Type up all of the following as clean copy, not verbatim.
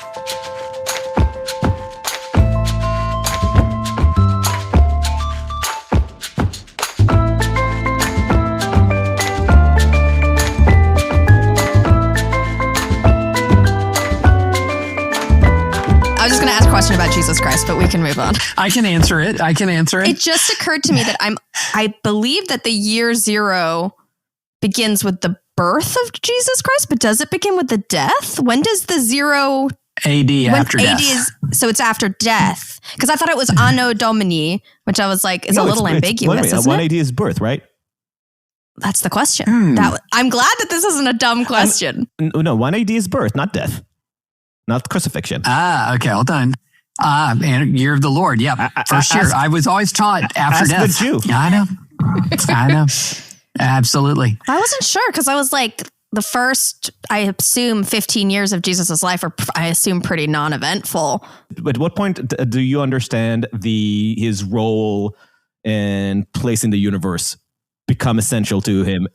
I was just going to ask a question about Jesus Christ, but we can move on. I can answer it. It just occurred to me that I believe that the year zero begins with the birth of Jesus Christ, but does it begin with the death? When does the zero AD after death? So it's after death. Because I thought it was Anno Domini, which I was like, is a little ambiguous. Isn't 180 is birth, right? That's the question. I'm glad that this isn't a dumb question. No, 180 is birth, not death. Not crucifixion. Okay, hold on. And year of the Lord. Yeah, for sure. I was always taught after death. Ask the Jew. I know. Absolutely. I wasn't sure because I was like, the first, I assume 15 years of Jesus's life are, I assume, pretty non-eventful. But at what point do you understand his role and place in the universe become essential to him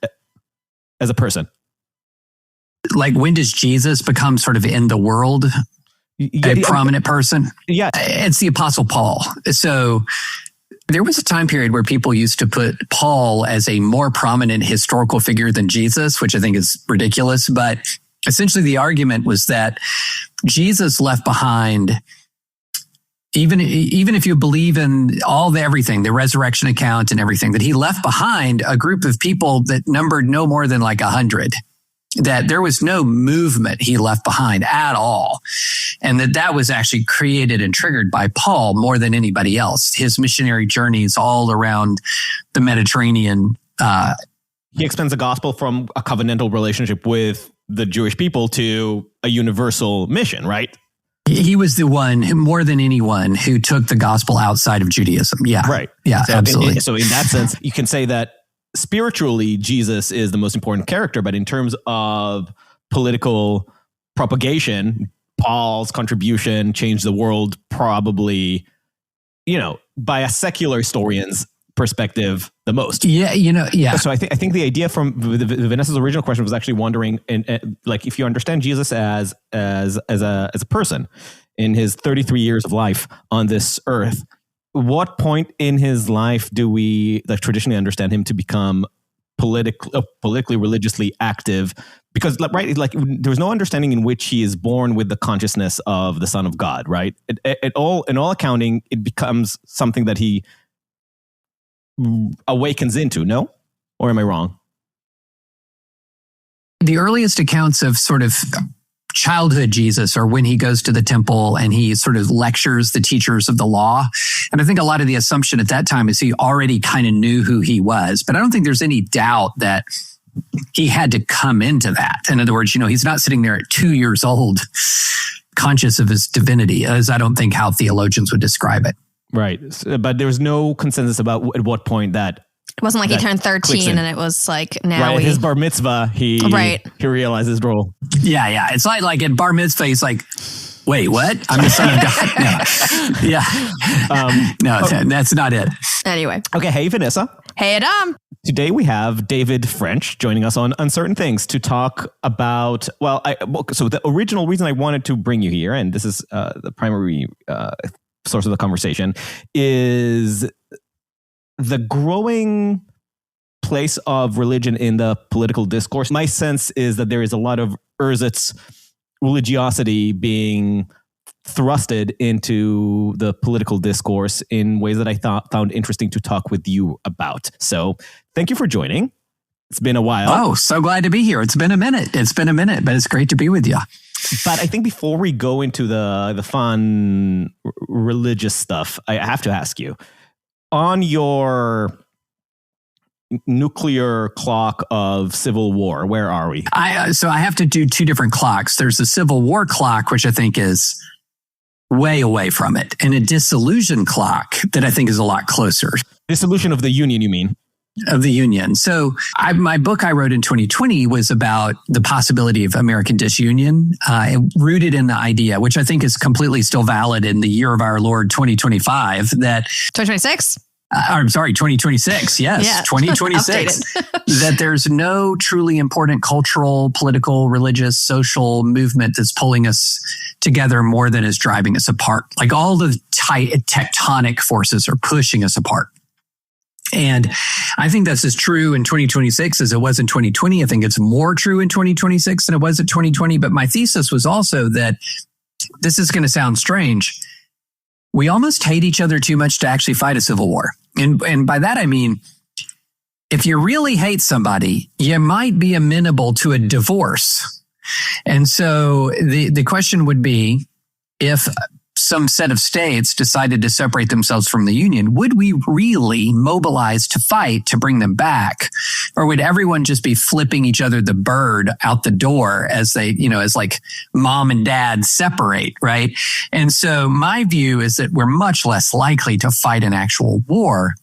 as a person? Like, when does Jesus become sort of in the world a prominent person? Yeah. It's the Apostle Paul. So there was a time period where people used to put Paul as a more prominent historical figure than Jesus, which I think is ridiculous. But essentially the argument was that Jesus left behind, even if you believe in everything, the resurrection account and everything, that he left behind a group of people that numbered no more than like 100. That there was no movement he left behind at all. And that was actually created and triggered by Paul more than anybody else. His missionary journeys all around the Mediterranean. He expands the gospel from a covenantal relationship with the Jewish people to a universal mission, right? He was the one who, more than anyone, who took the gospel outside of Judaism. Yeah. Right. Yeah, absolutely. So in that sense, you can say that spiritually, Jesus is the most important character, but in terms of political propagation, Paul's contribution changed the world probably, by a secular historian's perspective, the most. Yeah, yeah. So I think the idea from Vanessa's original question was actually wondering, and like, if you understand Jesus as a person in his 33 years of life on this earth, what point in his life do we traditionally understand him to become politically, religiously active? Because, right, like, there's no understanding in which he is born with the consciousness of the Son of God, right? In all accounting, it becomes something that he awakens into, no? Or am I wrong? The earliest accounts of sort of childhood Jesus are when he goes to the temple and he sort of lectures the teachers of the law. And I think a lot of the assumption at that time is he already kind of knew who he was. But I don't think there's any doubt that he had to come into that. In other words, he's not sitting there at 2 years old, conscious of his divinity, as I don't think how theologians would describe it. Right. But there was no consensus about at what point that it wasn't like he turned 13 and it was like, now right, his bar mitzvah, he realized his role. Yeah. It's like at bar mitzvah, he's like, wait, what? I'm the son of God. No. Yeah. No, that's not it. Anyway. Okay. Hey, Vanessa. Hey, Adam. Today we have David French joining us on Uncertain Things to talk about, so the original reason I wanted to bring you here, and this is the primary source of the conversation, is the growing place of religion in the political discourse. My sense is that there is a lot of ersatz religiosity being thrusted into the political discourse in ways that I found interesting to talk with you about. So thank you for joining. It's been a while. Oh, so glad to be here. It's been a minute, but it's great to be with you. But I think before we go into the fun religious stuff, I have to ask you, on your nuclear clock of civil war, where are we? So I have to do two different clocks. There's the Civil War clock, which I think is way away from it, and a dissolution clock that I think is a lot closer. Dissolution of the Union, you mean? Of the Union. So my book I wrote in 2020 was about the possibility of American disunion, rooted in the idea, which I think is completely still valid in the year of our Lord 2025, that 2026? I'm sorry, 2026. Yes, Yeah. 2026. That there's no truly important cultural, political, religious, social movement that's pulling us together more than is driving us apart. Like all the tectonic forces are pushing us apart. And I think that's as true in 2026 as it was in 2020. I think it's more true in 2026 than it was in 2020. But my thesis was also that this is going to sound strange. We almost hate each other too much to actually fight a civil war. And by that, I mean, if you really hate somebody, you might be amenable to a divorce. And so the question would be, if some set of states decided to separate themselves from the Union, would we really mobilize to fight to bring them back? Or would everyone just be flipping each other the bird out the door as they, as like mom and dad separate, right? And so my view is that we're much less likely to fight an actual war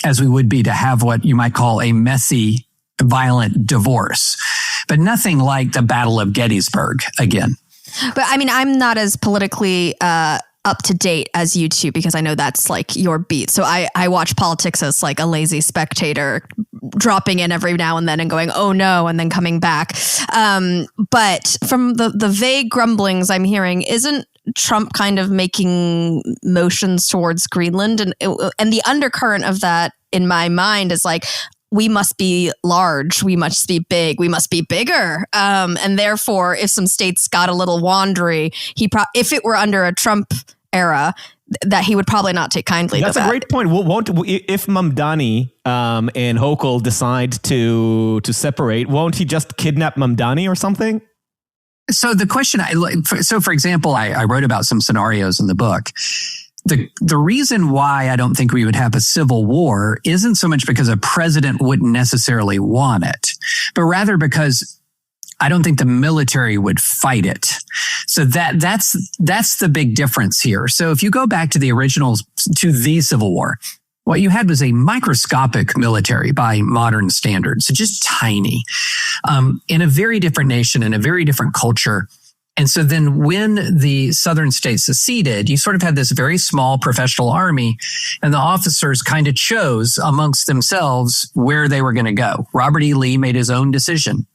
as we would be to have what you might call a messy, violent divorce, but nothing like the Battle of Gettysburg again. But I mean, I'm not as politically up to date as you two, because I know that's like your beat. So I watch politics as like a lazy spectator, dropping in every now and then and going, oh no, and then coming back. But from the vague grumblings I'm hearing, isn't Trump kind of making motions towards Greenland? And the undercurrent of that in my mind is like, we must be large, we must be big, we must be bigger. And therefore, if some states got a little wandery, if it were under a Trump era, that he would probably not take kindly to that. That's a great point. If Mamdani and Hochul decide to separate, won't he just kidnap Mamdani or something? So the question, for example, I wrote about some scenarios in the book. The reason why I don't think we would have a civil war isn't so much because a president wouldn't necessarily want it, but rather because I don't think the military would fight it. So that's the big difference here. So if you go back to the Civil War, what you had was a microscopic military by modern standards, so just tiny, in a very different nation, in a very different culture. And so then when the southern states seceded, you sort of had this very small professional army, and the officers kind of chose amongst themselves where they were going to go. Robert E. Lee made his own decision.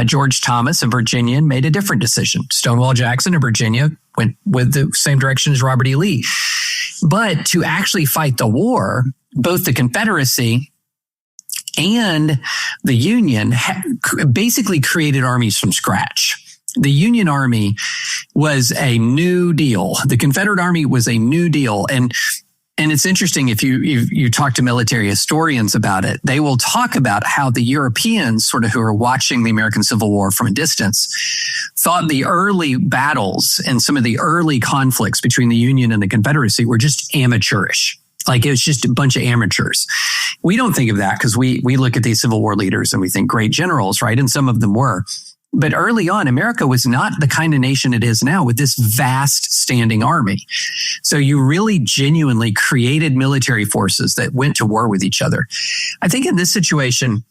George Thomas, a Virginian, made a different decision. Stonewall Jackson of Virginia went with the same direction as Robert E. Lee. But to actually fight the war, both the Confederacy and the Union basically created armies from scratch. The Union Army was a new deal. The Confederate Army was a new deal. And it's interesting, if you talk to military historians about it, they will talk about how the Europeans, sort of who are watching the American Civil War from a distance, thought the early battles and some of the early conflicts between the Union and the Confederacy were just amateurish. Like it was just a bunch of amateurs. We don't think of that because we look at these Civil War leaders and we think great generals, right? And some of them were. But early on, America was not the kind of nation it is now with this vast standing army. So you really genuinely created military forces that went to war with each other. I think in this situation,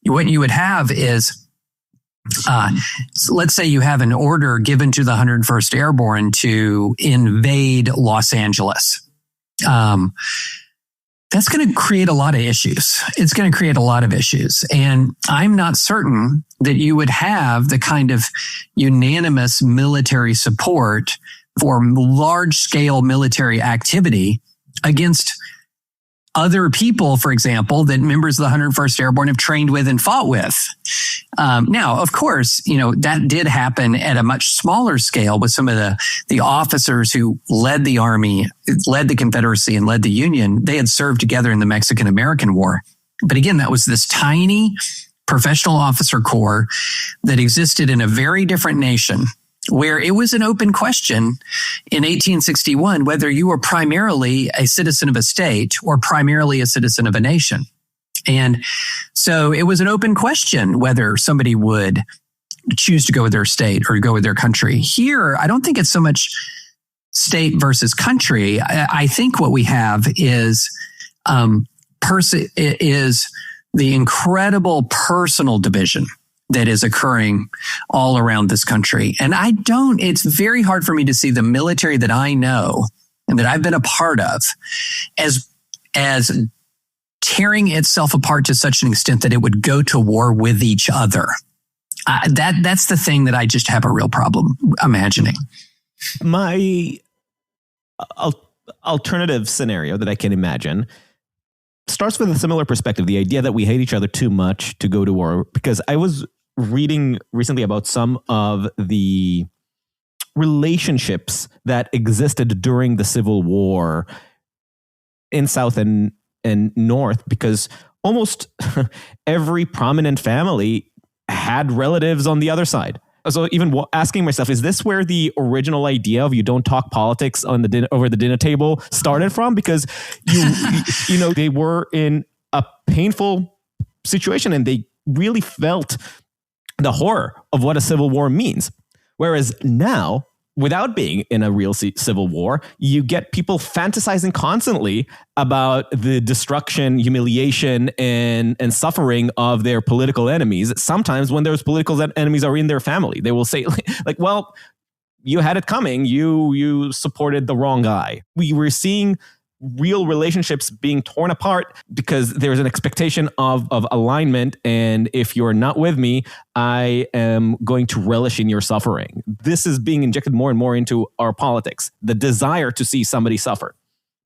what you would have is, let's say you have an order given to the 101st Airborne to invade Los Angeles. That's going to create a lot of issues. It's going to create a lot of issues. And I'm not certain that you would have the kind of unanimous military support for large scale military activity against other people, for example, that members of the 101st Airborne have trained with and fought with. Now, of course, that did happen at a much smaller scale with some of the officers who led the Army, led the Confederacy, and led the Union. They had served together in the Mexican-American War. But again, that was this tiny professional officer corps that existed in a very different nation, where it was an open question in 1861 whether you were primarily a citizen of a state or primarily a citizen of a nation. And so it was an open question whether somebody would choose to go with their state or go with their country. Here, I don't think it's so much state versus country. I think what we have is the incredible personal division that is occurring all around this country. And it's very hard for me to see the military that I know and that I've been a part of as as tearing itself apart to such an extent that it would go to war with each other. That's the thing that I just have a real problem imagining. My alternative scenario that I can imagine starts with a similar perspective, the idea that we hate each other too much to go to war, because I was reading recently about some of the relationships that existed during the Civil War in South and North, because almost every prominent family had relatives on the other side. So even asking myself, is this where the original idea of you don't talk politics on over the dinner table started from? Because you know, they were in a painful situation and they really felt the horror of what a civil war means. Whereas now, without being in a real civil war, you get people fantasizing constantly about the destruction, humiliation, and suffering of their political enemies. Sometimes when those political enemies are in their family, they will say, like, well, you had it coming. You supported the wrong guy. We were seeing real relationships being torn apart because there's an expectation of alignment. And if you're not with me, I am going to relish in your suffering. This is being injected more and more into our politics, the desire to see somebody suffer.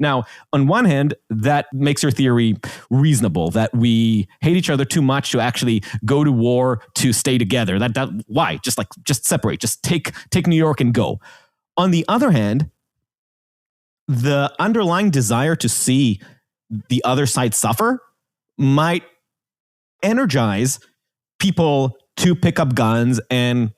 Now, on one hand, that makes your theory reasonable, that we hate each other too much to actually go to war to stay together. Why? Just separate, just take New York and go. On the other hand, the underlying desire to see the other side suffer might energize people to pick up guns and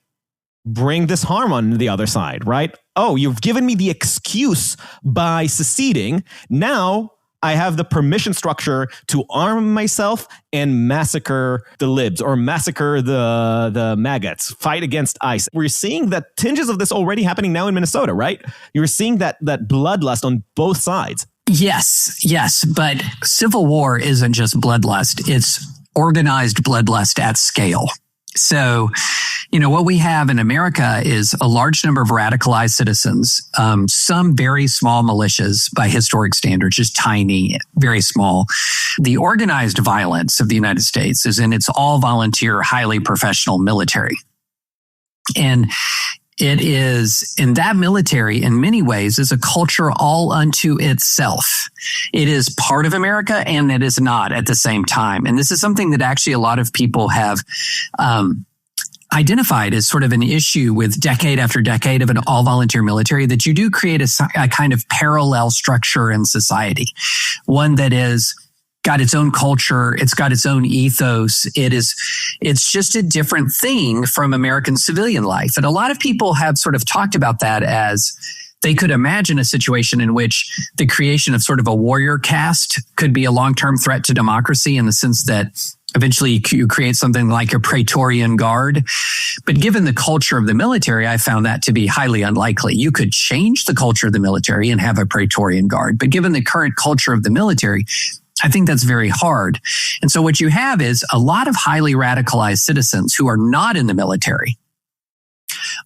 bring this harm on the other side, right? Oh, you've given me the excuse by seceding. Now I have the permission structure to arm myself and massacre the libs or massacre the maggots, fight against ICE. We're seeing that tinges of this already happening now in Minnesota, right? You're seeing that bloodlust on both sides. Yes. But civil war isn't just bloodlust. It's organized bloodlust at scale. So, what we have in America is a large number of radicalized citizens, some very small militias by historic standards, just tiny, very small. The organized violence of the United States is in its all-volunteer, highly professional military. And it is, in that military, in many ways, is a culture all unto itself. It is part of America and it is not at the same time. And this is something that actually a lot of people have identified as sort of an issue with decade after decade of an all-volunteer military, that you do create a kind of parallel structure in society, one that is got its own culture, it's got its own ethos. It's just a different thing from American civilian life. And a lot of people have sort of talked about that as they could imagine a situation in which the creation of sort of a warrior caste could be a long-term threat to democracy, in the sense that eventually you create something like a Praetorian Guard. But given the culture of the military, I found that to be highly unlikely. You could change the culture of the military and have a Praetorian Guard, but given the current culture of the military, I think that's very hard. And so what you have is a lot of highly radicalized citizens who are not in the military,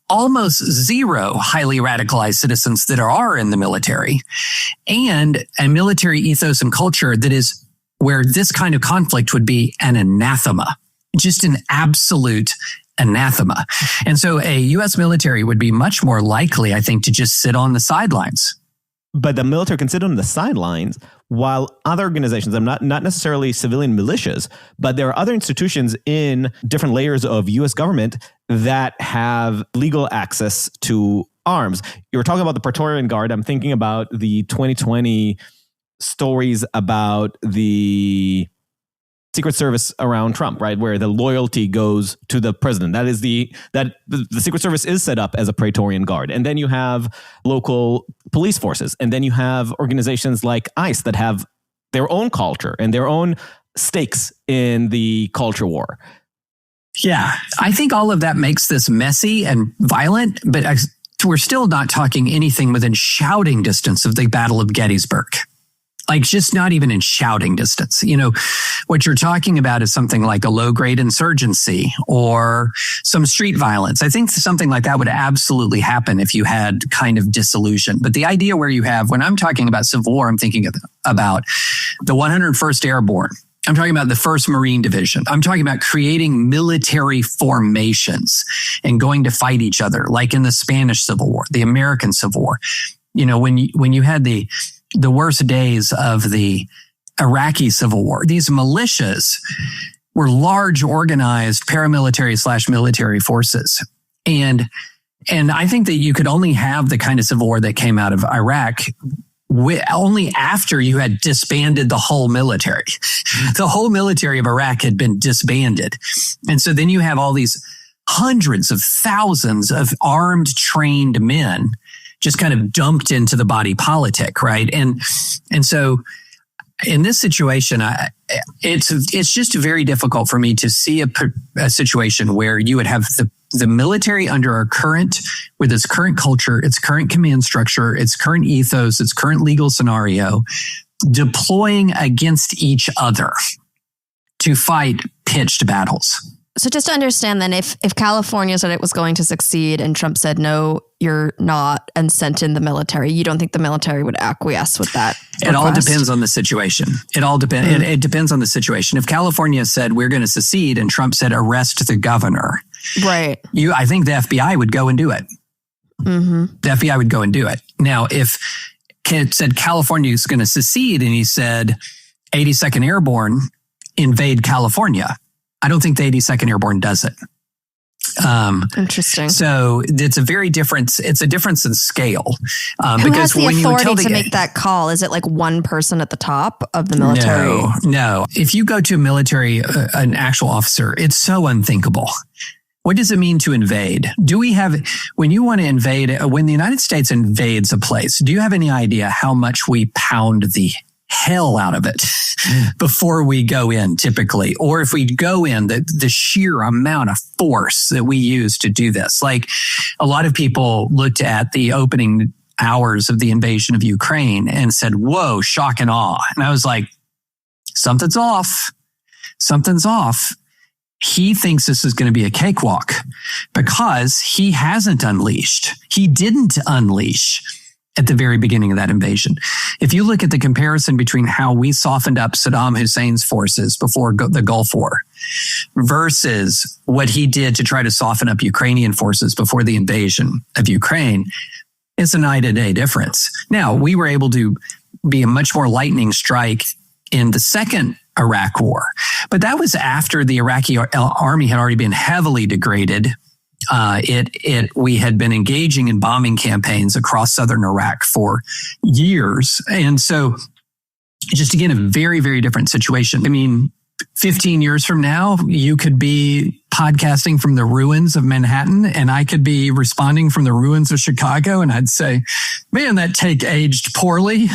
almost zero highly radicalized citizens that are in the military, and a military ethos and culture that is where this kind of conflict would be an anathema, just an absolute anathema. And so a U.S. military would be much more likely, I think, to just sit on the sidelines. But the military can sit on the sidelines while other organizations, I'm not necessarily civilian militias, but there are other institutions in different layers of U.S. government that have legal access to arms. You were talking about the Praetorian Guard. I'm thinking about the 2020 stories about the Secret Service around Trump, right? Where the loyalty goes to the president. That is the Secret Service is set up as a Praetorian Guard. And then you have local police forces. And then you have organizations like ICE that have their own culture and their own stakes in the culture war. Yeah, I think all of that makes this messy and violent, but we're still not talking anything within shouting distance of the Battle of Gettysburg. like just not even in shouting distance. You know, what you're talking about is something like a low-grade insurgency or some street violence. I think something like that would absolutely happen if you had kind of dissolution. But the idea where you have, when I'm talking about civil war, I'm thinking about the 101st Airborne. I'm talking about the 1st Marine Division. I'm talking about creating military formations and going to fight each other, like in the Spanish Civil War, the American Civil War. You know, when you had the worst days of the Iraqi Civil War, these militias were large, organized paramilitary/military forces. And I think that you could only have the kind of civil war that came out of Iraq only after you had disbanded the whole military. The whole military of Iraq had been disbanded. And so then you have all these hundreds of thousands of armed, trained men just kind of dumped into the body politic, right? And so in this situation, it's just very difficult for me to see a situation where you would have the military with its current culture, its current command structure, its current ethos, its current legal scenario, deploying against each other to fight pitched battles. So just to understand then, if California said it was going to succeed and Trump said, no, you're not, and sent in the military, you don't think the military would acquiesce with that request? It all depends on the situation. It depends on the situation. If California said, we're going to secede, and Trump said, arrest the governor, right? I think the FBI would go and do it. Mm-hmm. The FBI would go and do it. Now, if it said California is going to secede and he said 82nd Airborne invade California, I don't think the 82nd Airborne does it. Interesting. So it's a difference in scale. Who has the authority to make that call? Is it like one person at the top of the military? No. If you go to a military, an actual officer, it's so unthinkable. What does it mean to invade? When you want to invade, when the United States invades a place, do you have any idea how much we pound the hell out of it before we go in typically? Or if we go in, the sheer amount of force that we use to do this. Like a lot of people looked at the opening hours of the invasion of Ukraine and said, whoa, shock and awe. And I was like, something's off. Something's off. He thinks this is going to be a cakewalk because he hasn't unleashed. He didn't unleash at the very beginning of that invasion. If you look at the comparison between how we softened up Saddam Hussein's forces before the Gulf War versus what he did to try to soften up Ukrainian forces before the invasion of Ukraine, it's a night and day difference. Now, we were able to be a much more lightning strike in the second Iraq war, but that was after the Iraqi army had already been heavily degraded. We had been engaging in bombing campaigns across southern Iraq for years. And so just again, a very, very different situation. I mean, 15 years from now, you could be podcasting from the ruins of Manhattan and I could be responding from the ruins of Chicago. And I'd say, man, that take aged poorly,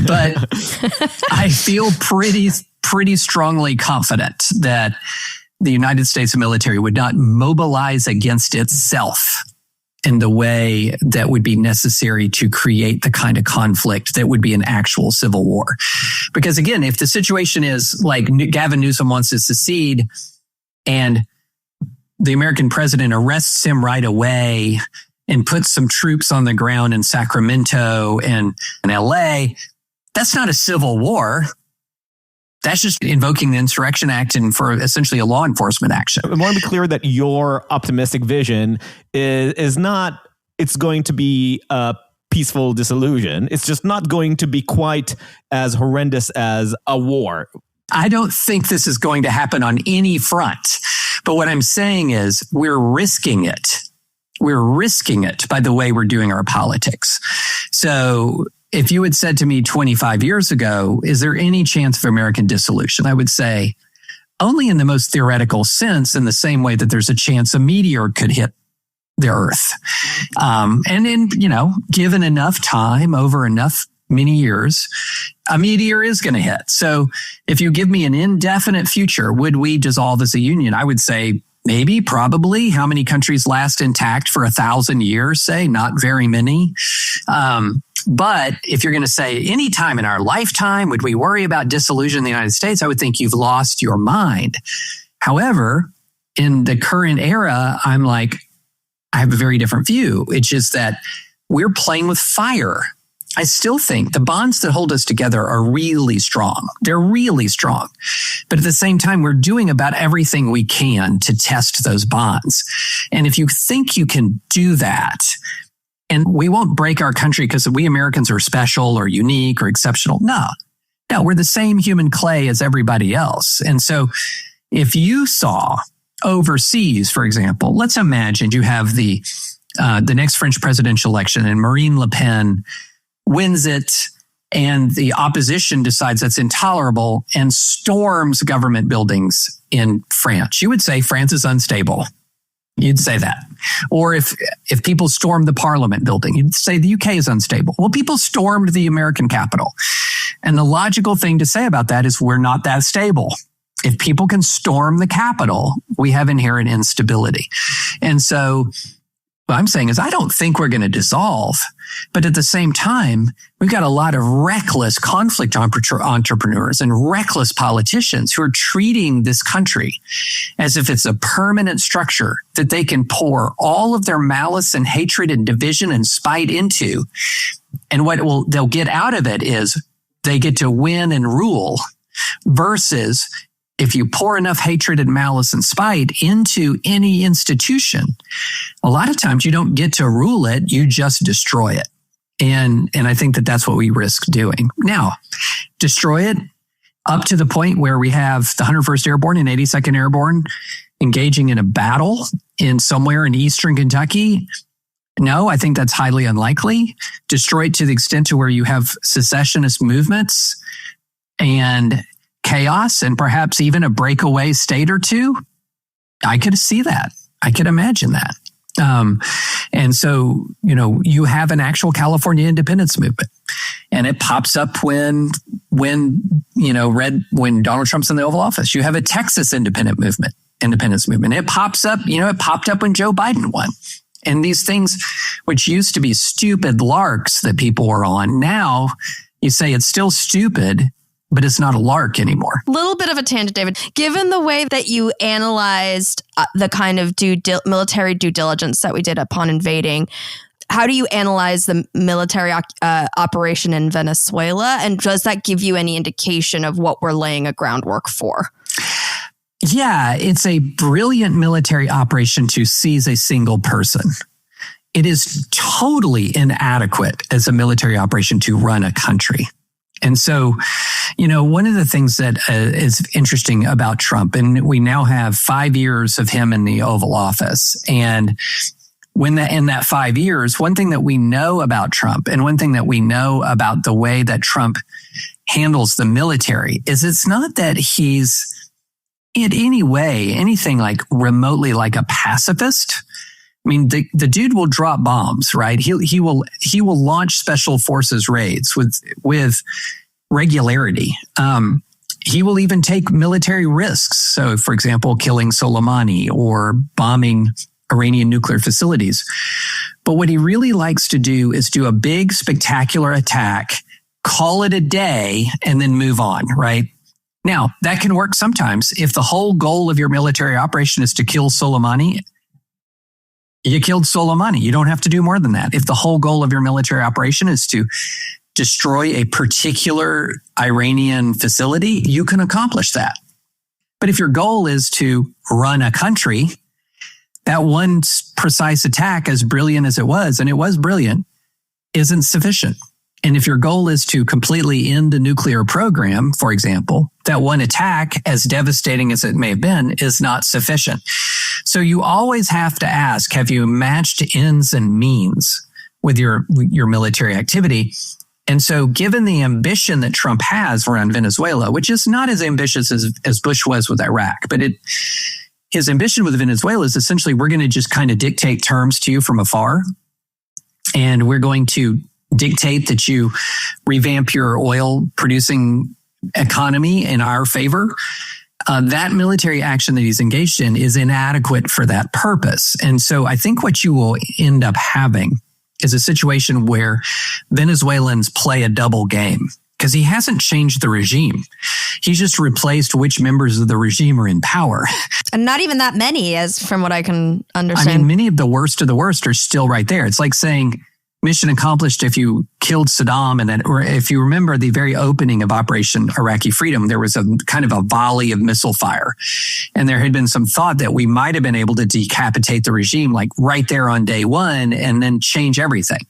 but I feel pretty strongly confident that the United States military would not mobilize against itself in the way that would be necessary to create the kind of conflict that would be an actual civil war. Because again, if the situation is like Gavin Newsom wants to secede and the American president arrests him right away and puts some troops on the ground in Sacramento and in LA, that's not a civil war. That's just invoking the Insurrection Act and for essentially a law enforcement action. I want to be clear that your optimistic vision is not, it's going to be a peaceful dissolution. It's just not going to be quite as horrendous as a war. I don't think this is going to happen on any front. But what I'm saying is we're risking it. We're risking it by the way we're doing our politics. So if you had said to me 25 years ago, is there any chance of American dissolution? I would say only in the most theoretical sense, in the same way that there's a chance a meteor could hit the Earth. And then, given enough time over many years, a meteor is going to hit. So if you give me an indefinite future, would we dissolve as a union? I would say maybe, probably. How many countries last intact for 1,000 years? Say not very many. But if you're going to say any time in our lifetime, would we worry about dissolution in the United States? I would think you've lost your mind. However, in the current era, I'm like, I have a very different view. It's just that we're playing with fire. I still think the bonds that hold us together are really strong. They're really strong. But at the same time, we're doing about everything we can to test those bonds. And if you think you can do that, and we won't break our country because we Americans are special or unique or exceptional. No, we're the same human clay as everybody else. And so if you saw overseas, for example, let's imagine you have the next French presidential election and Marine Le Pen wins it, and the opposition decides that's intolerable and storms government buildings in France. You would say France is unstable. You'd say that. Or if people stormed the Parliament building, you'd say the UK is unstable. Well, people stormed the American Capitol. And the logical thing to say about that is we're not that stable. If people can storm the Capitol, we have inherent instability. And so what I'm saying is I don't think we're going to dissolve, but at the same time, we've got a lot of reckless conflict entrepreneurs and reckless politicians who are treating this country as if it's a permanent structure that they can pour all of their malice and hatred and division and spite into. And what they'll get out of it is they get to win and rule, versus if you pour enough hatred and malice and spite into any institution, a lot of times you don't get to rule it, you just destroy it. And I think that that's what we risk doing. Now, destroy it up to the point where we have the 101st Airborne and 82nd Airborne engaging in a battle in somewhere in eastern Kentucky. No, I think that's highly unlikely. Destroy it to the extent to where you have secessionist movements and chaos and perhaps even a breakaway state or two. I could see that. I could imagine that. And so, you have an actual California independence movement, and it pops up when Donald Trump's in the Oval Office. You have a Texas independence movement. It pops up, it popped up when Joe Biden won. And these things, which used to be stupid larks that people were on, now you say it's still stupid, but it's not a lark anymore. Little bit of a tangent, David. Given the way that you analyzed the kind of military due diligence that we did upon invading, how do you analyze the military operation in Venezuela? And does that give you any indication of what we're laying a groundwork for? Yeah, it's a brilliant military operation to seize a single person. It is totally inadequate as a military operation to run a country. And so, one of the things that is interesting about Trump, and we now have 5 years of him in the Oval Office. And in that 5 years, one thing that we know about Trump and one thing that we know about the way that Trump handles the military is it's not that he's in any way, anything like remotely like a pacifist. I mean, the dude will drop bombs, right? He will launch special forces raids with regularity. He will even take military risks. So, for example, killing Soleimani or bombing Iranian nuclear facilities. But what he really likes to do is do a big, spectacular attack, call it a day, and then move on, right? Now, that can work sometimes. If the whole goal of your military operation is to kill Soleimani, you killed Soleimani. You don't have to do more than that. If the whole goal of your military operation is to destroy a particular Iranian facility, you can accomplish that. But if your goal is to run a country, that one precise attack, as brilliant as it was, and it was brilliant, isn't sufficient. And if your goal is to completely end a nuclear program, for example, that one attack, as devastating as it may have been, is not sufficient. So you always have to ask, have you matched ends and means with your military activity? And so given the ambition that Trump has around Venezuela, which is not as ambitious as Bush was with Iraq, but his ambition with Venezuela is essentially we're going to just kind of dictate terms to you from afar. And we're going to dictate that you revamp your oil producing economy in our favor. That military action that he's engaged in is inadequate for that purpose. And so I think what you will end up having is a situation where Venezuelans play a double game because he hasn't changed the regime. He's just replaced which members of the regime are in power. And not even that many, as from what I can understand. I mean, many of the worst are still right there. It's like saying mission accomplished if you killed Saddam. And then, or if you remember the very opening of Operation Iraqi Freedom, there was a kind of a volley of missile fire. And there had been some thought that we might have been able to decapitate the regime like right there on day one and then change everything.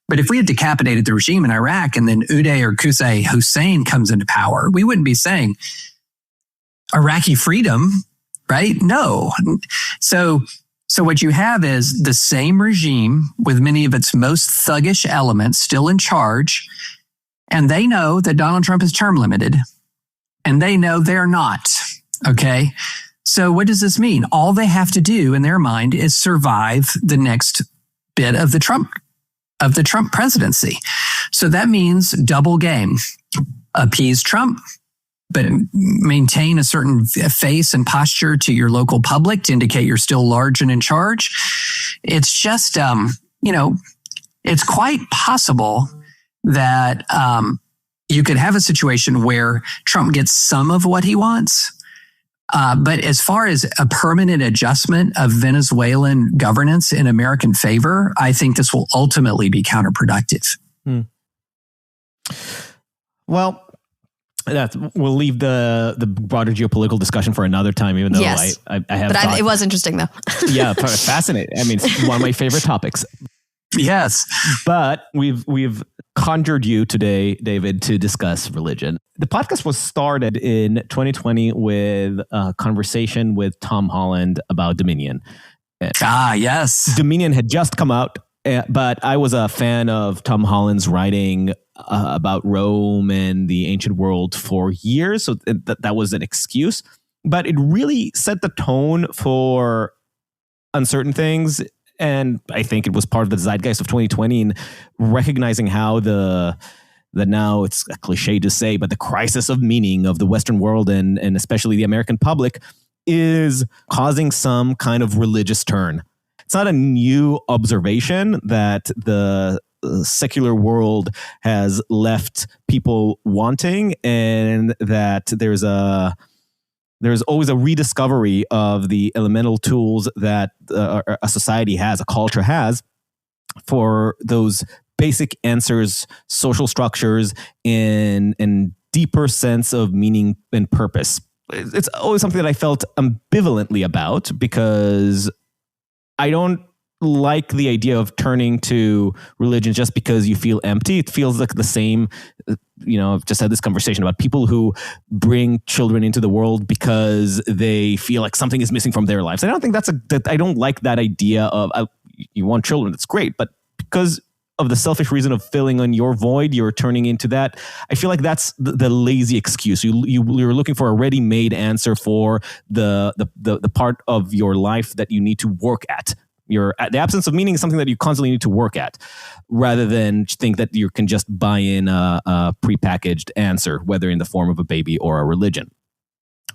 But if we had decapitated the regime in Iraq and then Uday or Qusay Hussein comes into power, we wouldn't be saying Iraqi freedom, right? No. So what you have is the same regime with many of its most thuggish elements still in charge. And they know that Donald Trump is term limited and they know they're not. Okay. So what does this mean? All they have to do in their mind is survive the next bit of the Trump presidency. So that means double game, appease Trump, but maintain a certain face and posture to your local public to indicate you're still large and in charge. It's just, it's quite possible that you could have a situation where Trump gets some of what he wants. But as far as a permanent adjustment of Venezuelan governance in American favor, I think this will ultimately be counterproductive. Well, we'll leave the broader geopolitical discussion for another time, even though yes. I have. But it was interesting, though. Yeah, fascinating. I mean, it's one of my favorite topics. Yes, but we've conjured you today, David, to discuss religion. The podcast was started in 2020 with a conversation with Tom Holland about Dominion. Yes. Dominion had just come out, but I was a fan of Tom Holland's writing about Rome and the ancient world for years, so that was an excuse. But it really set the tone for uncertain things. And I think it was part of the zeitgeist of 2020 in recognizing how the now it's a cliche to say, but the crisis of meaning of the Western world and especially the American public is causing some kind of religious turn. It's not a new observation that the secular world has left people wanting and that there's always a rediscovery of the elemental tools that a society has, a culture has, for those basic answers, social structures, and deeper sense of meaning and purpose. It's always something that I felt ambivalently about because I don't like the idea of turning to religion just because you feel empty. It feels like the same, I've just had this conversation about people who bring children into the world because they feel like something is missing from their lives. I don't think I don't like that idea of you want children. That's great. But because of the selfish reason of filling on your void, you're turning into that. I feel like that's the lazy excuse. You're looking for a ready-made answer for the part of your life that you need to work at. The absence of meaning is something that you constantly need to work at, rather than think that you can just buy in a prepackaged answer, whether in the form of a baby or a religion.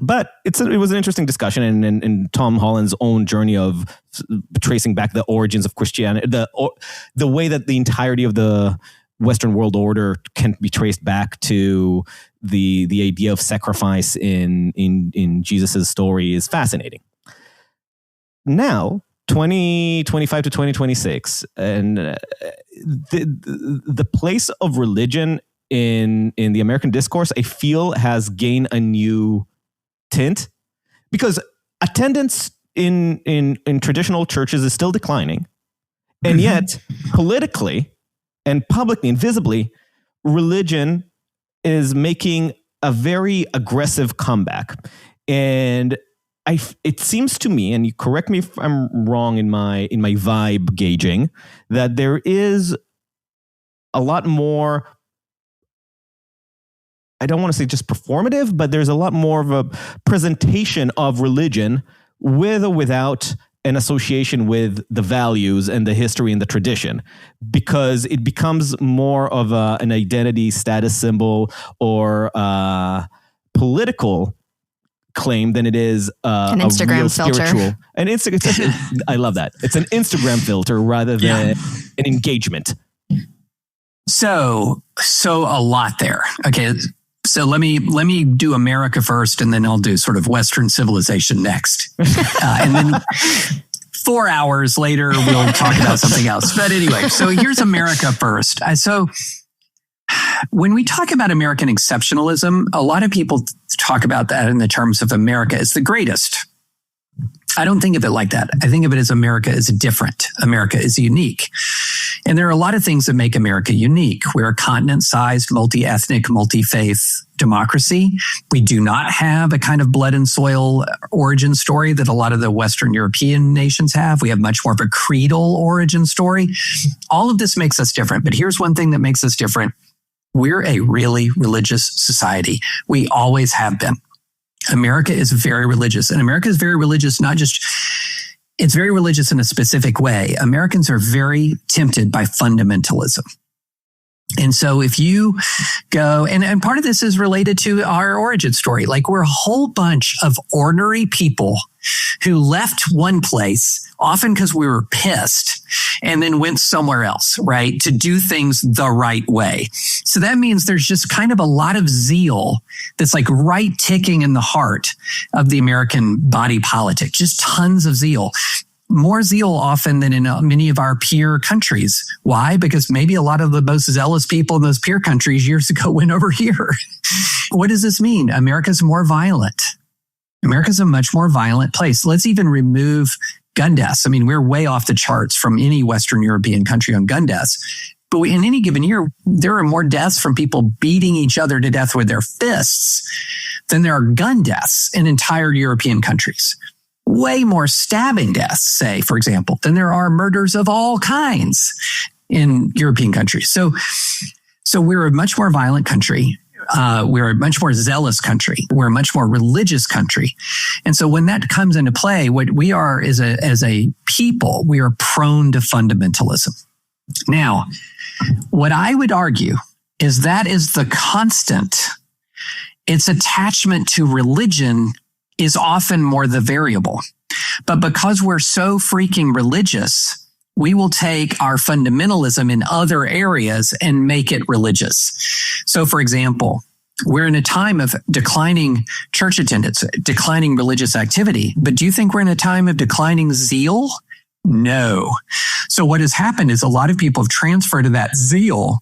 But it was an interesting discussion, and Tom Holland's own journey of tracing back the origins of Christianity, the way that the entirety of the Western world order can be traced back to the idea of sacrifice in Jesus's story is fascinating. Now, 2025 to 2026, and the place of religion in the American discourse, I feel, has gained a new tint because attendance in traditional churches is still declining, and yet politically and publicly and visibly, religion is making a very aggressive comeback. And it seems to me, and you correct me if I'm wrong in my vibe gauging, that there is a lot more, I don't want to say just performative, but there's a lot more of a presentation of religion with or without an association with the values and the history and the tradition, because it becomes more of an identity status symbol or political claim than it is an a Instagram real filter. Spiritual. An I love that. It's an Instagram filter rather than an engagement. So a lot there. Okay. So let me do America first, and then I'll do sort of Western civilization next. And then 4 hours later, we'll talk about something else. But anyway, so here's America first. So when we talk about American exceptionalism, a lot of people talk about that in the terms of America as the greatest. I don't think of it like that. I think of it as America is different. America is unique. And there are a lot of things that make America unique. We're a continent-sized, multi-ethnic, multi-faith democracy. We do not have a kind of blood and soil origin story that a lot of the Western European nations have. We have much more of a creedal origin story. All of this makes us different. But here's one thing that makes us different. We're a really religious society. We always have been. America is very religious, and America is very religious, it's very religious in a specific way. Americans are very tempted by fundamentalism. And so if you go, and part of this is related to our origin story, like we're a whole bunch of ordinary people who left one place, often because we were pissed, and then went somewhere else, right, to do things the right way. So that means there's just kind of a lot of zeal that's like right ticking in the heart of the American body politic, just tons of zeal. More zeal often than in many of our peer countries. Why? Because maybe a lot of the most zealous people in those peer countries years ago went over here. What does this mean? America's more violent. America's a much more violent place. Let's even remove gun deaths. I mean, we're way off the charts from any Western European country on gun deaths. But in any given year, there are more deaths from people beating each other to death with their fists than there are gun deaths in entire European countries. Way more stabbing deaths, say, for example, than there are murders of all kinds in European countries. So we're a much more violent country. We're a much more zealous country. We're a much more religious country. And so when that comes into play, what we are is as a people, we are prone to fundamentalism. Now, what I would argue is that is the constant. Its attachment to religion is often more the variable. But because we're so freaking religious, we will take our fundamentalism in other areas and make it religious. So, for example, we're in a time of declining church attendance, declining religious activity. But do you think we're in a time of declining zeal? No. So what has happened is a lot of people have transferred that zeal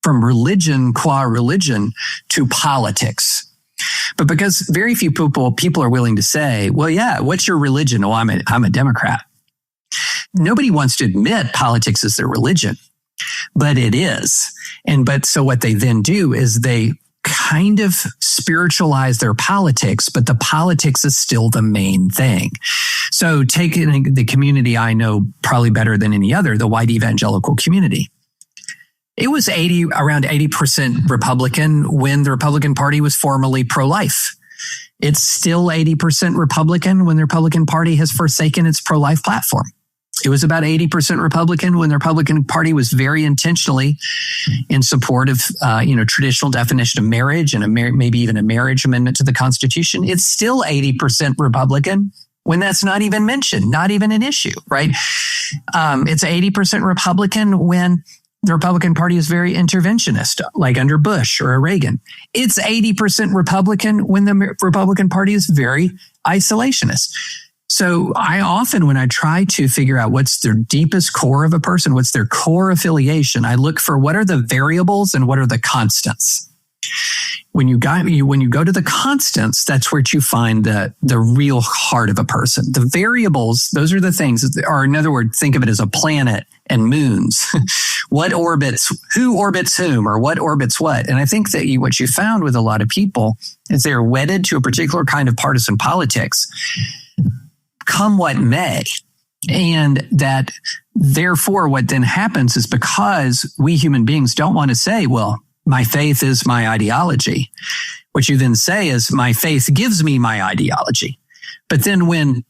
from religion qua religion to politics. But because very few people are willing to say, well, yeah, what's your religion? Oh, I'm a Democrat. Nobody wants to admit politics is their religion, but it is. But so what they then do is they kind of spiritualize their politics, but the politics is still the main thing. So take the community I know probably better than any other, the white evangelical community. It was around 80% Republican when the Republican Party was formally pro-life. It's still 80% Republican when the Republican Party has forsaken its pro-life platform. It was about 80% Republican when the Republican Party was very intentionally in support of, traditional definition of marriage and maybe even a marriage amendment to the Constitution. It's still 80% Republican when that's not even mentioned, not even an issue, right? It's 80% Republican when the Republican Party is very interventionist, like under Bush or Reagan. It's 80% Republican when the Republican Party is very isolationist. So I often, when I try to figure out what's their deepest core of a person, what's their core affiliation, I look for what are the variables and what are the constants. When you go to the constants, that's where you find the real heart of a person. The variables, those are the things, or in other words, think of it as a planet and moons. Who orbits whom, or what orbits what? And I think that what you found with a lot of people is they're wedded to a particular kind of partisan politics, come what may. And that therefore what then happens is because we human beings don't want to say, well, my faith is my ideology. What you then say is my faith gives me my ideology. But then when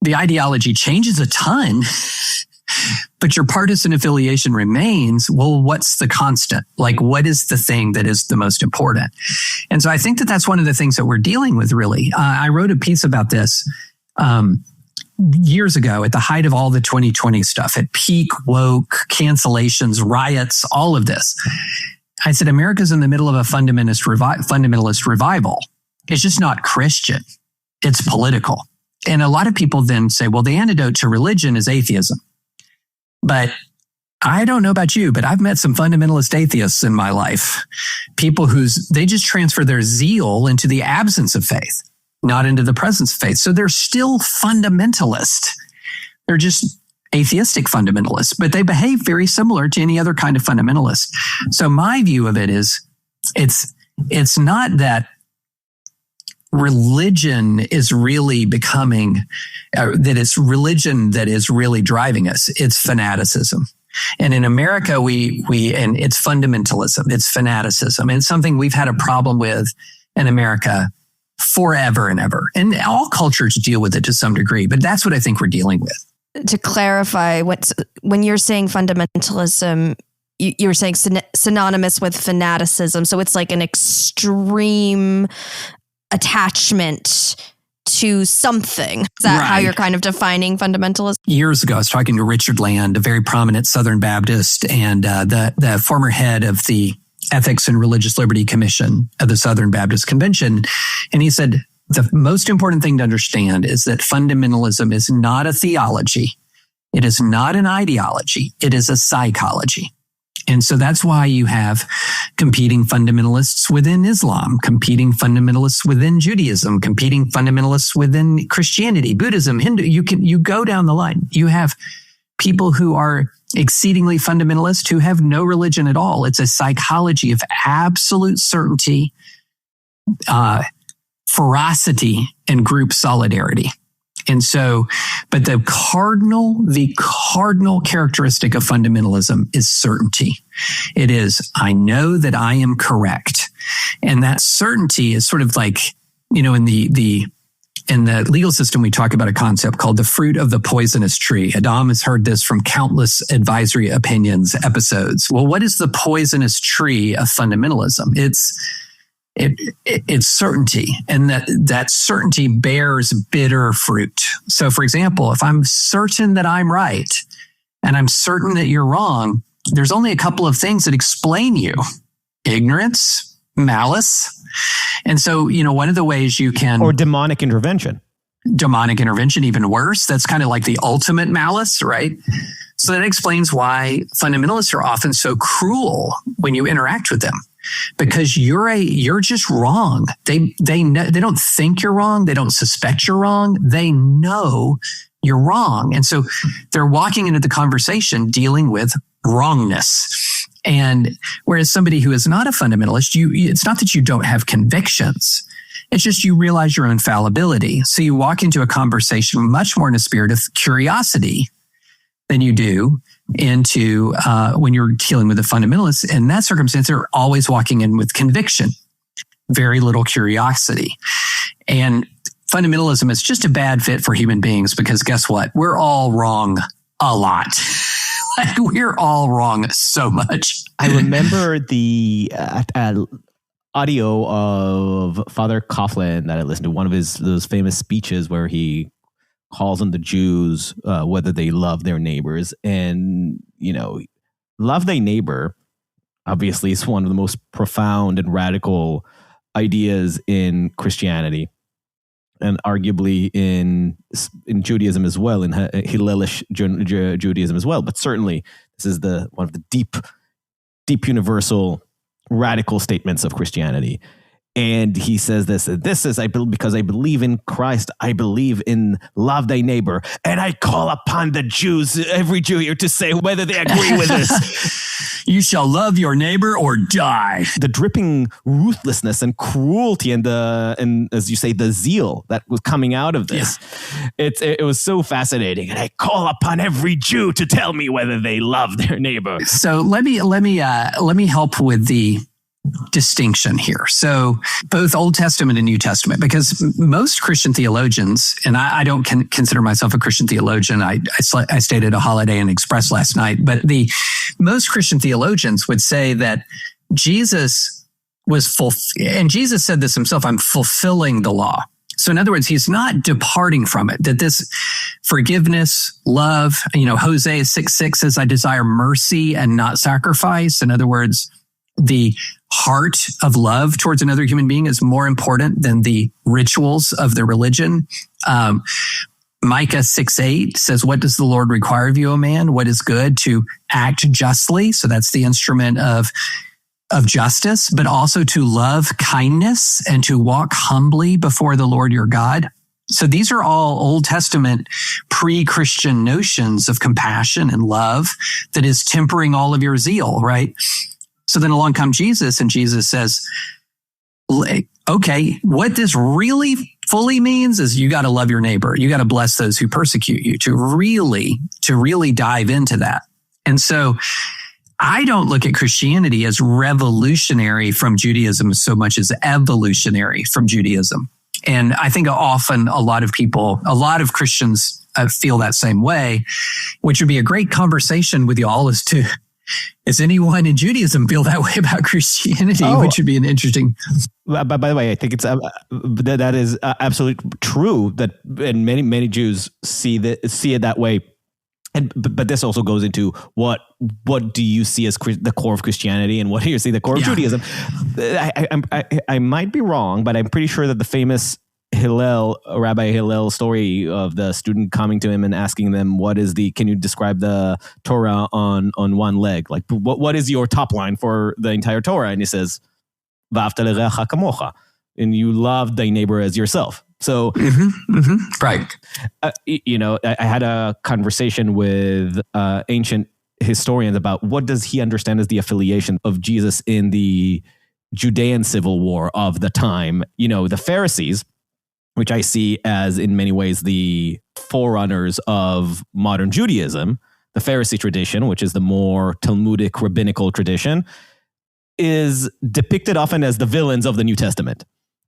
the ideology changes a ton, but your partisan affiliation remains. Well, what's the constant? Like, what is the thing that is the most important? And so I think that that's one of the things that we're dealing with, really. I wrote a piece about this years ago at the height of all the 2020 stuff, at peak woke, cancellations, riots, all of this. I said, America's in the middle of a fundamentalist revival. It's just not Christian. It's political. And a lot of people then say, well, the antidote to religion is atheism. But I don't know about you, but I've met some fundamentalist atheists in my life. People they just transfer their zeal into the absence of faith, not into the presence of faith. So they're still fundamentalist. They're just atheistic fundamentalists, but they behave very similar to any other kind of fundamentalist. So my view of it is it's not that religion is really becoming, that it's religion that is really driving us. It's fanaticism. And in America, and it's fundamentalism, it's fanaticism. And it's something we've had a problem with in America forever and ever. And all cultures deal with it to some degree, but that's what I think we're dealing with. To clarify, when you're saying fundamentalism, you're saying synonymous with fanaticism. So it's like an extreme attachment to something. Is that how you're kind of defining fundamentalism? Years ago, I was talking to Richard Land, a very prominent Southern Baptist and the former head of the Ethics and Religious Liberty Commission of the Southern Baptist Convention. And he said, the most important thing to understand is that fundamentalism is not a theology. It is not an ideology. It is a psychology. And so that's why you have competing fundamentalists within Islam, competing fundamentalists within Judaism, competing fundamentalists within Christianity, Buddhism, Hindu. You go down the line. You have people who are exceedingly fundamentalist who have no religion at all. It's a psychology of absolute certainty, ferocity, and group solidarity. And so, but the cardinal characteristic of fundamentalism is certainty. It is, I know that I am correct. And that certainty is sort of like, in the legal system, we talk about a concept called the fruit of the poisonous tree. Adam has heard this from countless advisory opinions episodes. Well, what is the poisonous tree of fundamentalism? It's certainty, and that certainty bears bitter fruit. So, for example, if I'm certain that I'm right and I'm certain that you're wrong, there's only a couple of things that explain you: ignorance, malice. And so, one of the ways you can... Or demonic intervention. Demonic intervention, even worse. That's kind of like the ultimate malice, right? So that explains why fundamentalists are often so cruel when you interact with them. Because you're just wrong. They don't think you're wrong. They don't suspect you're wrong. They know you're wrong. And so they're walking into the conversation dealing with wrongness. And whereas somebody who is not a fundamentalist, it's not that you don't have convictions. It's just you realize your own fallibility. So you walk into a conversation much more in a spirit of curiosity than you do into when you're dealing with a fundamentalist. In that circumstance, they're always walking in with conviction, very little curiosity. And fundamentalism is just a bad fit for human beings because guess what? We're all wrong a lot. Like, we're all wrong so much. I remember the audio of Father Coughlin that I listened to, one of those famous speeches where he calls on the Jews whether they love their neighbors. And, love thy neighbor, obviously, is one of the most profound and radical ideas in Christianity, and arguably in Judaism as well, in Hillelish Judaism as well. But certainly, this is one of the deep universal radical statements of Christianity. And he says this is, because I believe in Christ, I believe in love thy neighbor. And I call upon the Jews, every Jew here, to say whether they agree with this. You shall love your neighbor or die. The dripping ruthlessness and cruelty and as you say, the zeal that was coming out of this. Yeah. It was so fascinating. And I call upon every Jew to tell me whether they love their neighbor. So let me help with distinction here. So both Old Testament and New Testament, because most Christian theologians, and I don't consider myself a Christian theologian. I stayed at a Holiday Inn Express last night, but most Christian theologians would say that Jesus and Jesus said this himself, I'm fulfilling the law. So in other words, he's not departing from it, that this forgiveness, love, Hosea 6:6 says, I desire mercy and not sacrifice. In other words, the heart of love towards another human being is more important than the rituals of the religion. Micah 6:8 says, what does the Lord require of you, O man? What is good? To act justly. So that's the instrument of justice, but also to love kindness and to walk humbly before the Lord your God. So these are all Old Testament pre-Christian notions of compassion and love that is tempering all of your zeal, right? So then along comes Jesus, and Jesus says, okay, what this really fully means is you got to love your neighbor. You got to bless those who persecute you, to really dive into that. And so I don't look at Christianity as revolutionary from Judaism so much as evolutionary from Judaism. And I think often a lot of Christians feel that same way, which would be a great conversation with y'all is anyone in Judaism feel that way about Christianity, which would be an interesting. By the way, I think it's that is absolutely true and many Jews see it that way. But this also goes into what do you see as the core of Christianity, and what do you see the core of Judaism? I might be wrong, but I'm pretty sure that the famous Rabbi Hillel story of the student coming to him and asking them, can you describe the Torah on one leg? Like, what is your top line for the entire Torah? And he says, V'ahavta l'reacha kamocha, and you love thy neighbor as yourself. So, right. I had a conversation with ancient historians about what does he understand as the affiliation of Jesus in the Judean civil war of the time. The Pharisees, which I see as in many ways the forerunners of modern Judaism, the Pharisee tradition, which is the more Talmudic rabbinical tradition, is depicted often as the villains of the New Testament.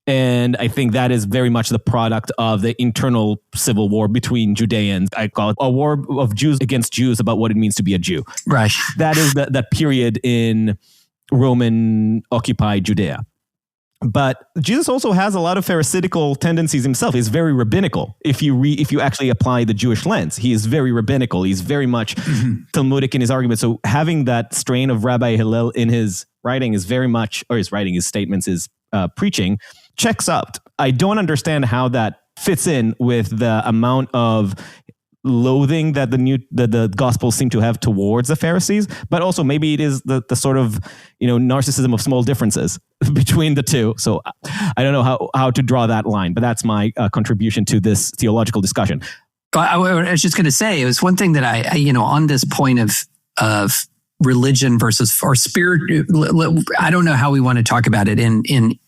And I think that is very much the product of the internal civil war between Judeans. I call it a war of Jews against Jews about what it means to be a Jew. Right. That is that period in Roman occupied Judea. But Jesus also has a lot of Pharisaical tendencies himself. He's very rabbinical. If you actually apply the Jewish lens, he is very rabbinical. He's very much Talmudic in his argument. So having that strain of Rabbi Hillel in his writing is very much, or his writing, his statements, his preaching, checks out. I don't understand how that fits in with the amount of loathing that the Gospels seem to have towards the Pharisees, but also maybe it is the sort of narcissism of small differences between the two. So I don't know how to draw that line, but that's my contribution to this theological discussion. I was just going to say, it was one thing that I on this point of religion versus or spirit. I don't know how we want to talk about it in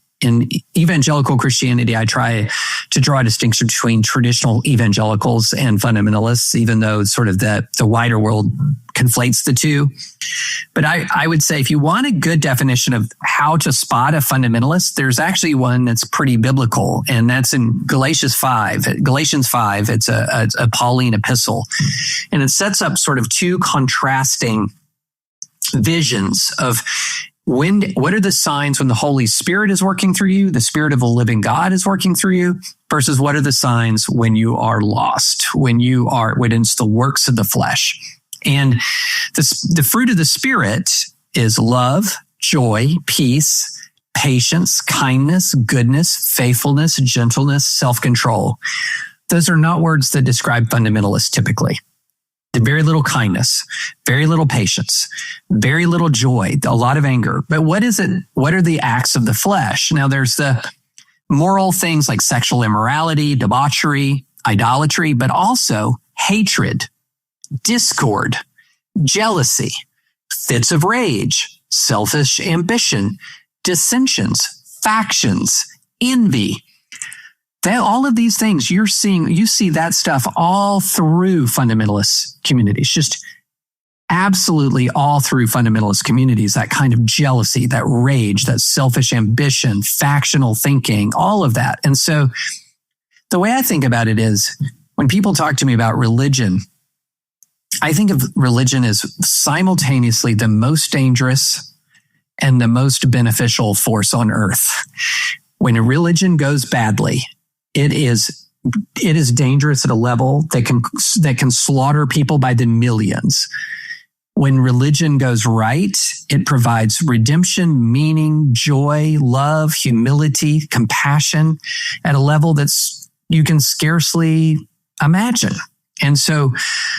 evangelical Christianity. I try to draw a distinction between traditional evangelicals and fundamentalists, even though sort of the wider world conflates the two. But I would say if you want a good definition of how to spot a fundamentalist, there's actually one that's pretty biblical, and that's in Galatians 5. Galatians 5, it's a Pauline epistle, and it sets up sort of two contrasting visions of what are the signs when the Holy Spirit is working through you, the Spirit of the living God is working through you, versus what are the signs when you are lost, when it's the works of the flesh. And the fruit of the Spirit is love, joy, peace, patience, kindness, goodness, faithfulness, gentleness, self-control. Those are not words that describe fundamentalists typically. Very little kindness, very little patience, very little joy, a lot of anger. But what is it? What are the acts of the flesh? Now, there's the moral things like sexual immorality, debauchery, idolatry, but also hatred, discord, jealousy, fits of rage, selfish ambition, dissensions, factions, envy. All of these things you see that stuff all through fundamentalist communities, just absolutely all through fundamentalist communities, that kind of jealousy, that rage, that selfish ambition, factional thinking, all of that. And so the way I think about it is when people talk to me about religion, I think of religion as simultaneously the most dangerous and the most beneficial force on earth. When a religion goes badly, it is dangerous at a level that can slaughter people by the millions. When religion goes right, it provides redemption, meaning, joy, love, humility, compassion at a level you can scarcely imagine. And so,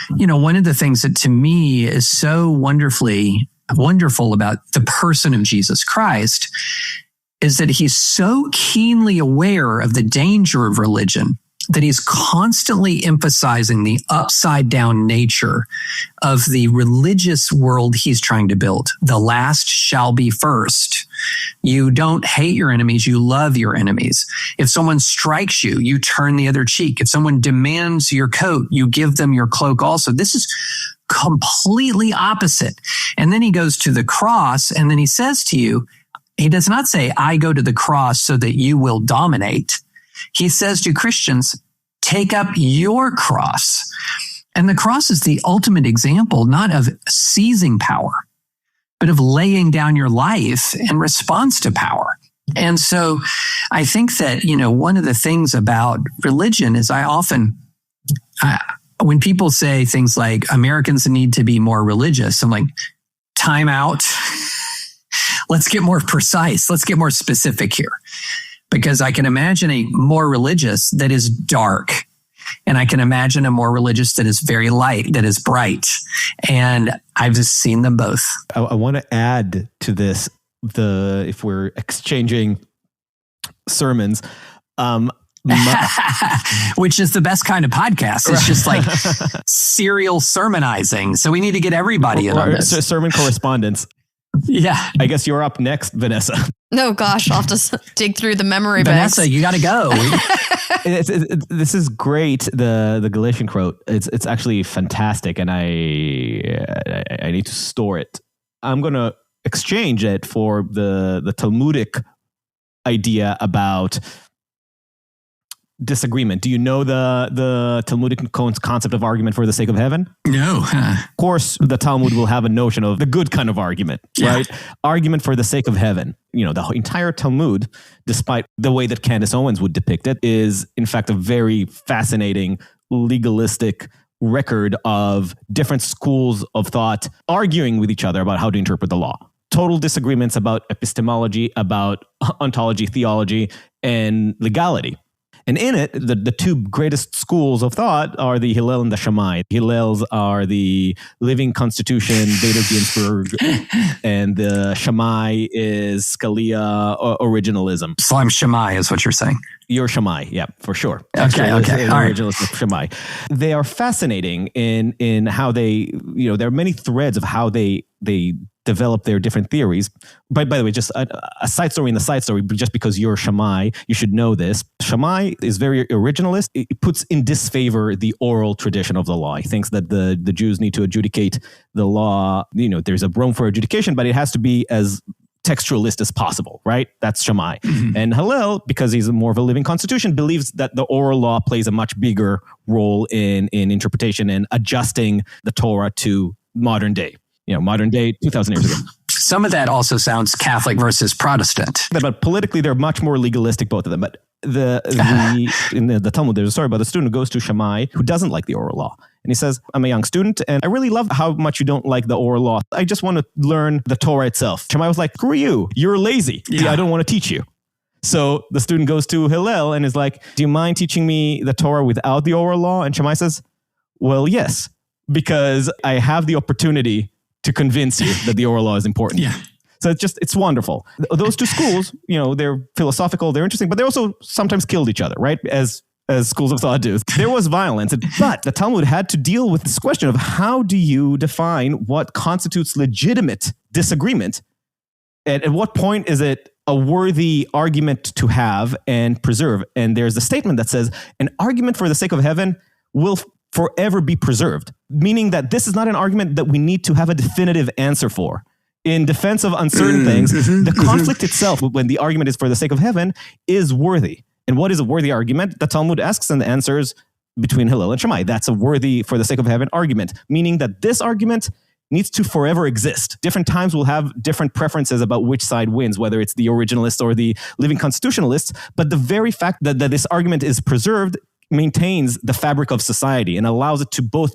one of the things that to me is so wonderful about the person of Jesus Christ is that he's so keenly aware of the danger of religion that he's constantly emphasizing the upside down nature of the religious world he's trying to build. The last shall be first. You don't hate your enemies, you love your enemies. If someone strikes you, you turn the other cheek. If someone demands your coat, you give them your cloak also. This is completely opposite. And then he goes to the cross and then he says to you, he does not say, I go to the cross so that you will dominate. He says to Christians, take up your cross. And the cross is the ultimate example, not of seizing power, but of laying down your life in response to power. And so I think that, one of the things about religion is when people say things like Americans need to be more religious, I'm like, time out. Let's get more precise. Let's get more specific here. Because I can imagine a more religious that is dark. And I can imagine a more religious that is very light, that is bright. And I've just seen them both. I want to add to this, if we're exchanging sermons, which is the best kind of podcast. It's just like serial sermonizing. So we need to get everybody in on this. Sermon correspondence. Yeah. I guess you're up next, Vanessa. No, gosh, I'll have to dig through the memory banks. Vanessa, you got to go. This is great. The Galatian quote. It's actually fantastic, and I need to store it. I'm going to exchange it for the Talmudic idea about disagreement. Do you know the Talmudic concept of argument for the sake of heaven? No. Of course, the Talmud will have a notion of the good kind of argument, right? Argument for the sake of heaven. The entire Talmud, despite the way that Candace Owens would depict it, is in fact a very fascinating, legalistic record of different schools of thought arguing with each other about how to interpret the law. Total disagreements about epistemology, about ontology, theology, and legality. And in it, the two greatest schools of thought are the Hillel and the Shammai. Hillels are the living constitution, Bader Ginsburg, and the Shammai is Scalia originalism. So I'm Shammai is what you're saying. You're Shammai, yeah, for sure. Okay. All right. Originalist Shammai. They are fascinating in how they, there are many threads of how they develop their different theories. By the way, just a side story in the side story, just because you're Shammai, you should know this. Shammai is very originalist. It puts in disfavor the oral tradition of the law. He thinks that the Jews need to adjudicate the law. There's a room for adjudication, but it has to be as textualist as possible, right? That's Shammai. Mm-hmm. And Hillel, because he's more of a living constitution, believes that the oral law plays a much bigger role in interpretation and adjusting the Torah to modern day. Modern day, 2,000 years ago. Some of that also sounds Catholic versus Protestant. But politically, they're much more legalistic, both of them. But in the Talmud, there's a story about a student who goes to Shammai who doesn't like the oral law. And he says, I'm a young student, and I really love how much you don't like the oral law. I just want to learn the Torah itself. Shammai was like, screw you. You're lazy. Yeah. I don't want to teach you. So the student goes to Hillel and is like, do you mind teaching me the Torah without the oral law? And Shammai says, well, yes, because I have the opportunity to convince you that the oral law is important. Yeah. So it's wonderful. Those two schools, they're philosophical, they're interesting, but they also sometimes killed each other, right? As schools of thought do. There was violence, but the Talmud had to deal with this question of how do you define what constitutes legitimate disagreement? At what point is it a worthy argument to have and preserve? And there's a statement that says an argument for the sake of heaven will forever be preserved, meaning that this is not an argument that we need to have a definitive answer for. In defense of uncertain things, the conflict itself, when the argument is for the sake of heaven, is worthy. And what is a worthy argument? The Talmud asks, and the answer is between Hillel and Shammai. That's a worthy for the sake of heaven argument, meaning that this argument needs to forever exist. Different times will have different preferences about which side wins, whether it's the originalists or the living constitutionalists. But the very fact that this argument is preserved maintains the fabric of society and allows it to both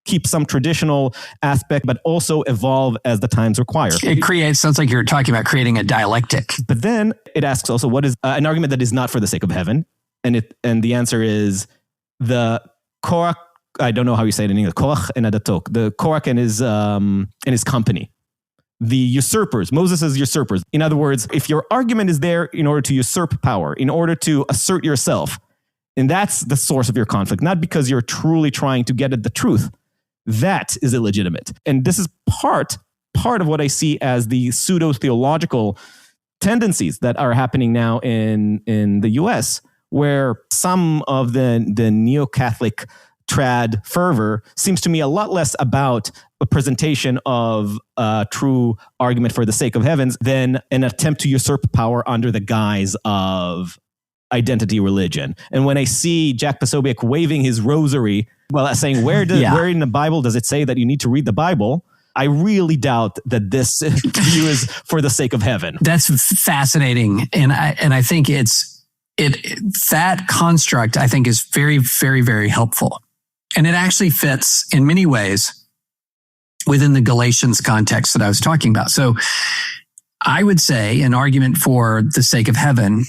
keep some traditional aspect, but also evolve as the times require. It creates, sounds like you're talking about creating a dialectic. But then it asks also, what is an argument that is not for the sake of heaven? And the answer is the Korach, I don't know how you say it in English, Korach and Adatok, the Korach and his company. The usurpers, Moses' usurpers. In other words, if your argument is there in order to usurp power, in order to assert yourself, and that's the source of your conflict, not because you're truly trying to get at the truth, that is illegitimate. And this is part of what I see as the pseudo-theological tendencies that are happening now in the US, where some of the neo-Catholic trad fervor seems to me a lot less about a presentation of a true argument for the sake of heavens than an attempt to usurp power under the guise of identity religion. And when I see Jack Posobiec waving his rosary, saying, where in the Bible does it say that you need to read the Bible? I really doubt that this view is for the sake of heaven. That's fascinating. And I think that construct, I think, is very, very, very helpful. And it actually fits in many ways within the Galatians context that I was talking about. So I would say an argument for the sake of heaven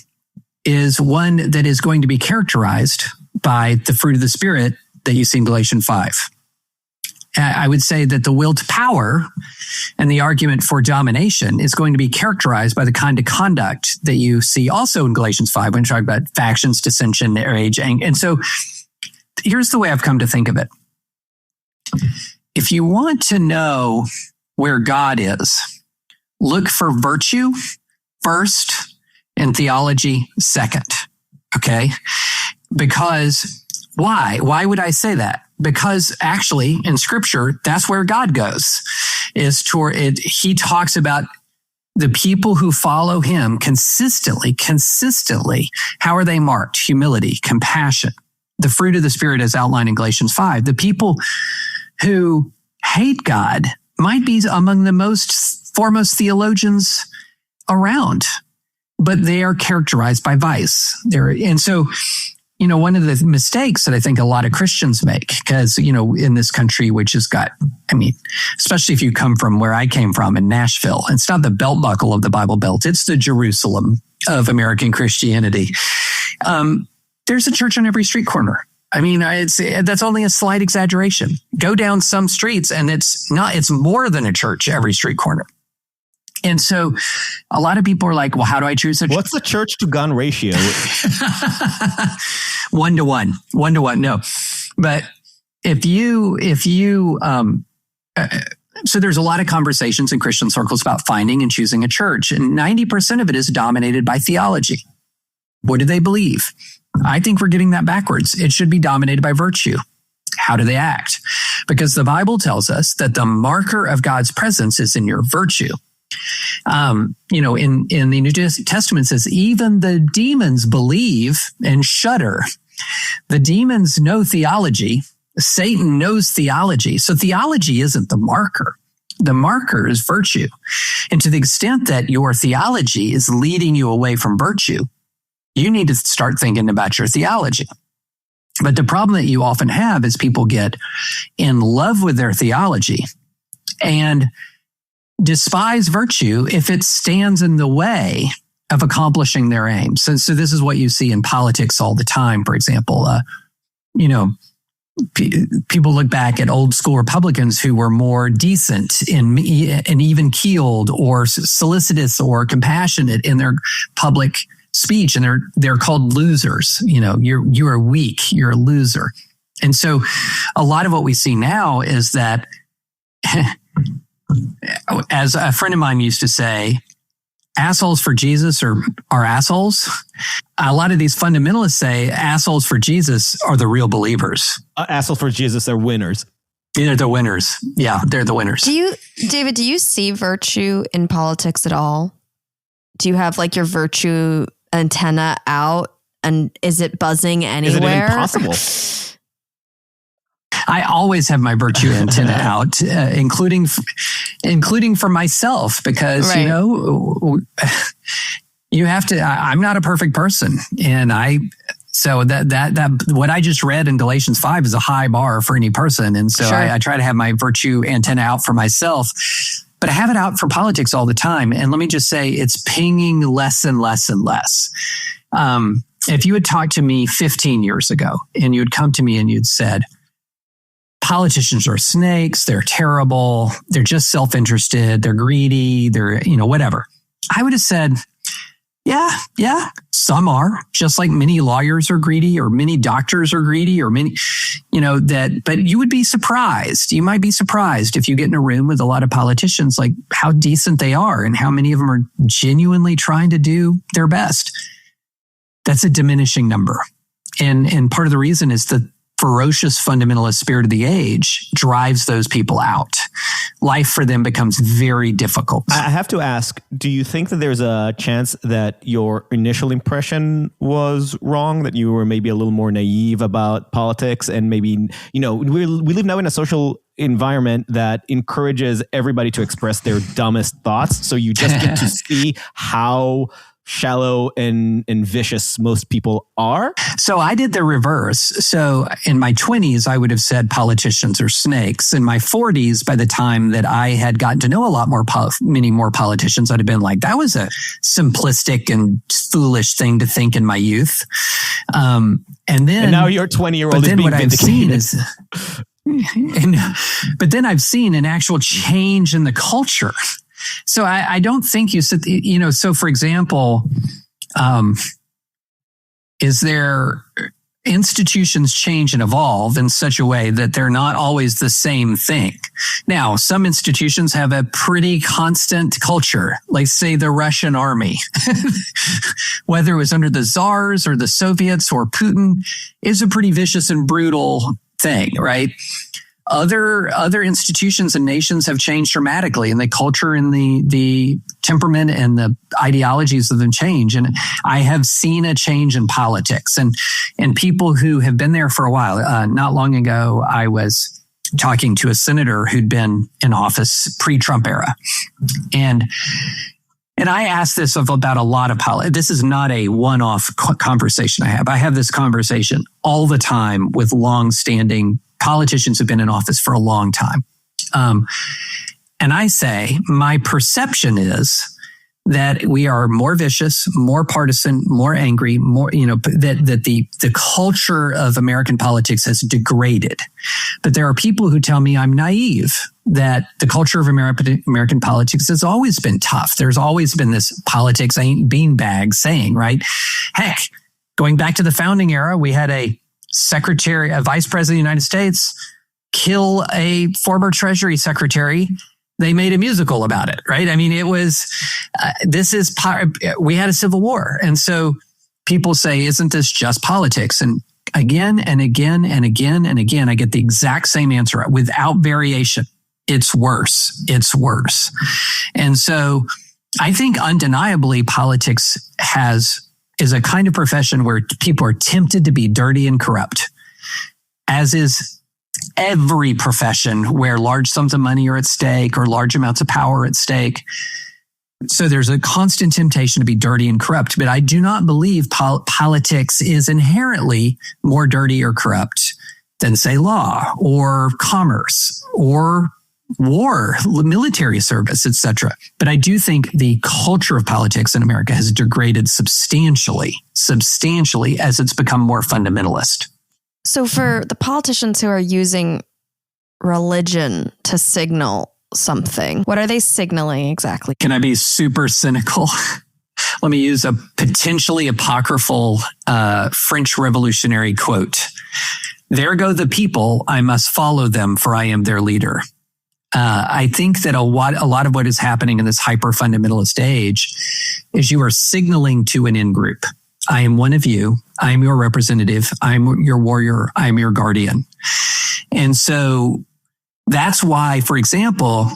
is one that is going to be characterized by the fruit of the Spirit that you see in Galatians 5. I would say that the will to power and the argument for domination is going to be characterized by the kind of conduct that you see also in Galatians 5 when you talk about factions, dissension, rage, and so here's the way I've come to think of it. If you want to know where God is, look for virtue first and theology second. Okay? Because why? Why would I say that? Because actually in Scripture, that's where God goes. He talks about the people who follow him consistently. How are they marked? Humility, compassion. The fruit of the Spirit is outlined in Galatians 5. The people who hate God might be among the foremost theologians around, but they are characterized by vice. And so, one of the mistakes that I think a lot of Christians make, because, in this country, which has got, especially if you come from where I came from in Nashville, it's not the belt buckle of the Bible Belt, it's the Jerusalem of American Christianity. There's a church on every street corner. That's only a slight exaggeration. Go down some streets and it's more than a church every street corner. And so a lot of people are like, well, how do I choose a church? What's the church to gun ratio? 1-to-1. 1-to-1. No. But so there's a lot of conversations in Christian circles about finding and choosing a church. And 90% of it is dominated by theology. What do they believe? I think we're getting that backwards. It should be dominated by virtue. How do they act? Because the Bible tells us that the marker of God's presence is in your virtue. In the New Testament, it says, even the demons believe and shudder. The demons know theology. Satan knows theology. So theology isn't the marker. The marker is virtue. And to the extent that your theology is leading you away from virtue, you need to start thinking about your theology. But the problem that you often have is people get in love with their theology and despise virtue if it stands in the way of accomplishing their aims. So this is what you see in politics all the time. For example, people look back at old school Republicans who were more decent and even keeled or solicitous or compassionate in their public speech, and they're called losers. You are weak, you're a loser. And so a lot of what we see now is that, as a friend of mine used to say, assholes for Jesus are assholes. A lot of these fundamentalists say assholes for Jesus are the real believers. Assholes for Jesus are winners. They're the winners. Yeah, they're the winners. David, do you see virtue in politics at all? Do you have like your virtue antenna out, and is it buzzing anywhere? Is it even possible? I always have my virtue antenna out, including for myself, because, right. You have to, I'm not a perfect person. And so that what I just read in Galatians 5 is a high bar for any person. And so sure. I try to have my virtue antenna out for myself, but I have it out for politics all the time. And let me just say, it's pinging less and less and less. If you had talked to me 15 years ago and you'd come to me and you'd said, politicians are snakes, they're terrible, they're just self-interested, they're greedy, they're, whatever, I would have said, yeah, some are, just like many lawyers are greedy, or many doctors are greedy, or many, but you would be surprised. You might be surprised if you get in a room with a lot of politicians, like how decent they are and how many of them are genuinely trying to do their best. That's a diminishing number. And part of the reason is the ferocious fundamentalist spirit of the age drives those people out. Life for them becomes very difficult. I have to ask, do you think that there's a chance that your initial impression was wrong, that you were maybe a little more naive about politics, and maybe, we live now in a social environment that encourages everybody to express their dumbest thoughts. So you just get to see how shallow and vicious most people are? So I did the reverse. So in my 20s, I would have said politicians are snakes. In my 40s, by the time that I had gotten to know a lot more, many more politicians, I'd have been like, that was a simplistic and foolish thing to think in my youth. And now your 20-year-old is being vindicated. But then I've seen an actual change in the culture. So I don't think you said, so for example, is there institutions change and evolve in such a way that they're not always the same thing? Now, some institutions have a pretty constant culture, like say the Russian army, whether it was under the Tsars or the Soviets or Putin, is a pretty vicious and brutal thing, right? Other institutions and nations have changed dramatically, and the culture and the temperament and the ideologies of them change. And I have seen a change in politics and people who have been there for a while. Not long ago, I was talking to a senator who'd been in office pre-Trump era. And I asked this about a lot of politics. This is not a one-off conversation I have. I have this conversation all the time with long-standing politicians who've been in office for a long time. And I say, my perception is that we are more vicious, more partisan, more angry, more, that the culture of American politics has degraded. But there are people who tell me I'm naive, that the culture of American politics has always been tough. There's always been this politics ain't beanbag saying, right? Heck, going back to the founding era, we had a vice president of the United States kill a former Treasury secretary. They made a musical about it, right? I mean, it was, we had a civil war. And so people say, isn't this just politics? And again and again and again and again, I get the exact same answer without variation. It's worse. It's worse. And so I think undeniably politics is a kind of profession where people are tempted to be dirty and corrupt, as is every profession where large sums of money are at stake or large amounts of power are at stake. So there's a constant temptation to be dirty and corrupt. But I do not believe politics is inherently more dirty or corrupt than, say, law or commerce or war, military service, etc. But I do think the culture of politics in America has degraded substantially as it's become more fundamentalist. So for the politicians who are using religion to signal something, what are they signaling exactly? Can I be super cynical? Let me use a potentially apocryphal French revolutionary quote. There go the people, I must follow them, for I am their leader. I think that a lot of what is happening in this hyper-fundamentalist age is you are signaling to an in-group. I am one of you. I am your representative. I'm your warrior. I'm your guardian. And so that's why, for example,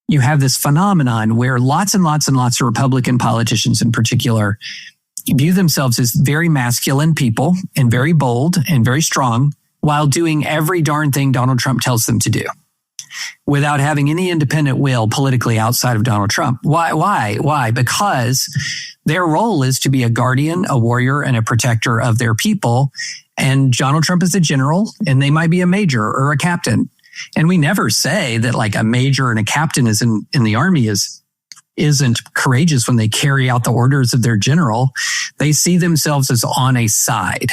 you have this phenomenon where lots and lots and lots of Republican politicians in particular view themselves as very masculine people and very bold and very strong while doing every darn thing Donald Trump tells them to do without having any independent will politically outside of Donald Trump. Why? Because their role is to be a guardian, a warrior, and a protector of their people. And Donald Trump is a general, and they might be a major or a captain. And we never say that like a major and a captain is in the army isn't courageous when they carry out the orders of their general. They see themselves as on a side,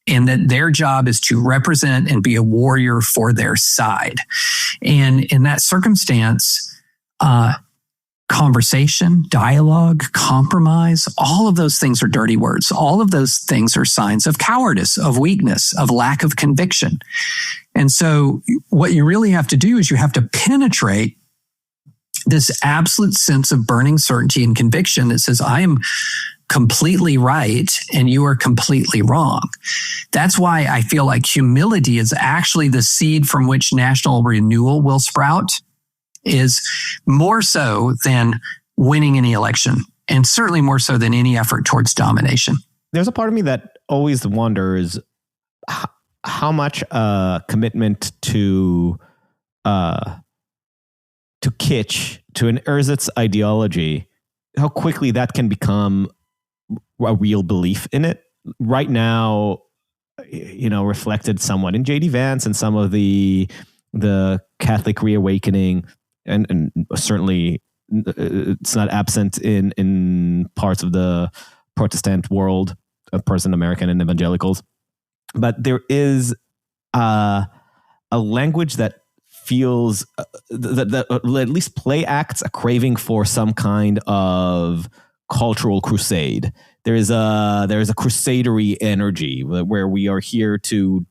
and that their job is to represent and be a warrior for their side. And in that circumstance, conversation, dialogue, compromise, all of those things are dirty words. All of those things are signs of cowardice, of weakness, of lack of conviction. And so what you really have to do is you have to penetrate this absolute sense of burning certainty and conviction that says, I am completely right and you are completely wrong. That's why I feel like humility is actually the seed from which national renewal will sprout, is more so than winning any election, and certainly more so than any effort towards domination. There's a part of me that always wonders how much commitment to kitsch, to an ersatz ideology, how quickly that can become a real belief in it. Right now, reflected somewhat in J.D. Vance and some of the Catholic reawakening, and certainly it's not absent in parts of the Protestant world, Protestant American and evangelicals. But there is a language that feels that at least play acts a craving for some kind of cultural crusade. There is a crusadery energy where we are here to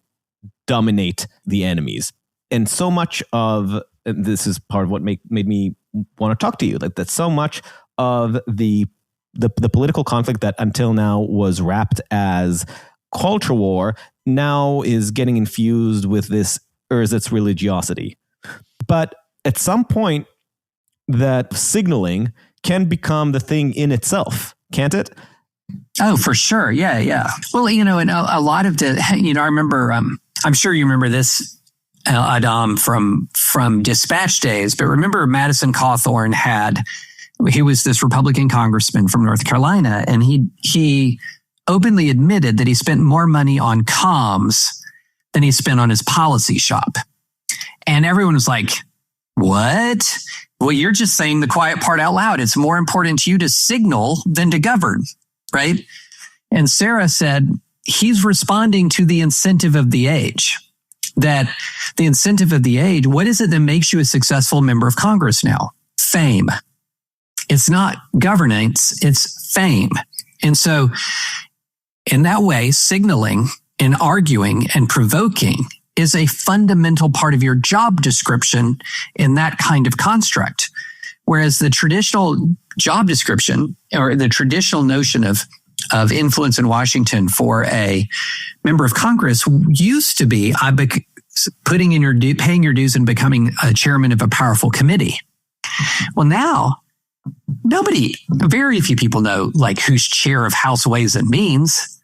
dominate the enemies. And so much of this is part of what made me want to talk to you. Like that, so much of the political conflict that until now was wrapped as culture war now is getting infused with this ersatz religiosity. But at some point, that signaling can become the thing in itself, can't it? Oh, for sure. Yeah. Well, and a lot of the, I remember, I'm sure you remember this, Adam, from Dispatch days, but remember Madison Cawthorn he was this Republican congressman from North Carolina, and he openly admitted that he spent more money on comms than he spent on his policy shop. And everyone was like, what? Well, you're just saying the quiet part out loud. It's more important to you to signal than to govern, right? And Sarah said, he's responding to the incentive of the age. That the incentive of the age, what is it that makes you a successful member of Congress now? Fame. It's not governance, it's fame. And so in that way, signaling and arguing and provoking is a fundamental part of your job description in that kind of construct. Whereas the traditional job description, or the traditional notion of influence in Washington for a member of Congress used to be paying your dues and becoming a chairman of a powerful committee. Well, now very few people know like who's chair of House Ways and Means.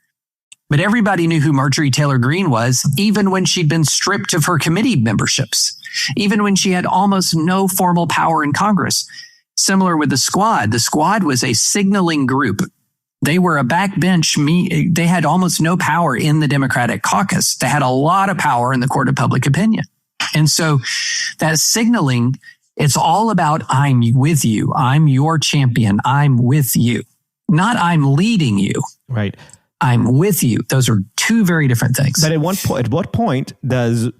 But everybody knew who Marjorie Taylor Greene was, even when she'd been stripped of her committee memberships, even when she had almost no formal power in Congress. Similar with the Squad. The Squad was a signaling group. They were a backbench. They had almost no power in the Democratic caucus. They had a lot of power in the court of public opinion. And so that signaling, it's all about I'm with you. I'm your champion. I'm with you. Not I'm leading you. Right. I'm with you. Those are two very different things. But at what point does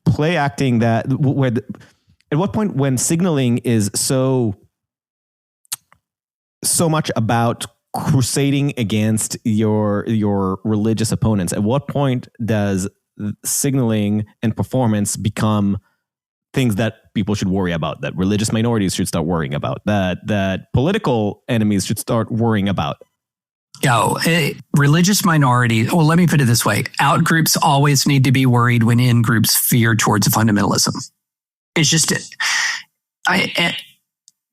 play acting at what point when signaling is so much about crusading against your religious opponents, at what point does signaling and performance become things that people should worry about, that religious minorities should start worrying about, that political enemies should start worrying about? Religious minority. Well, let me put it this way. Out groups always need to be worried when in groups veer towards fundamentalism. It's just,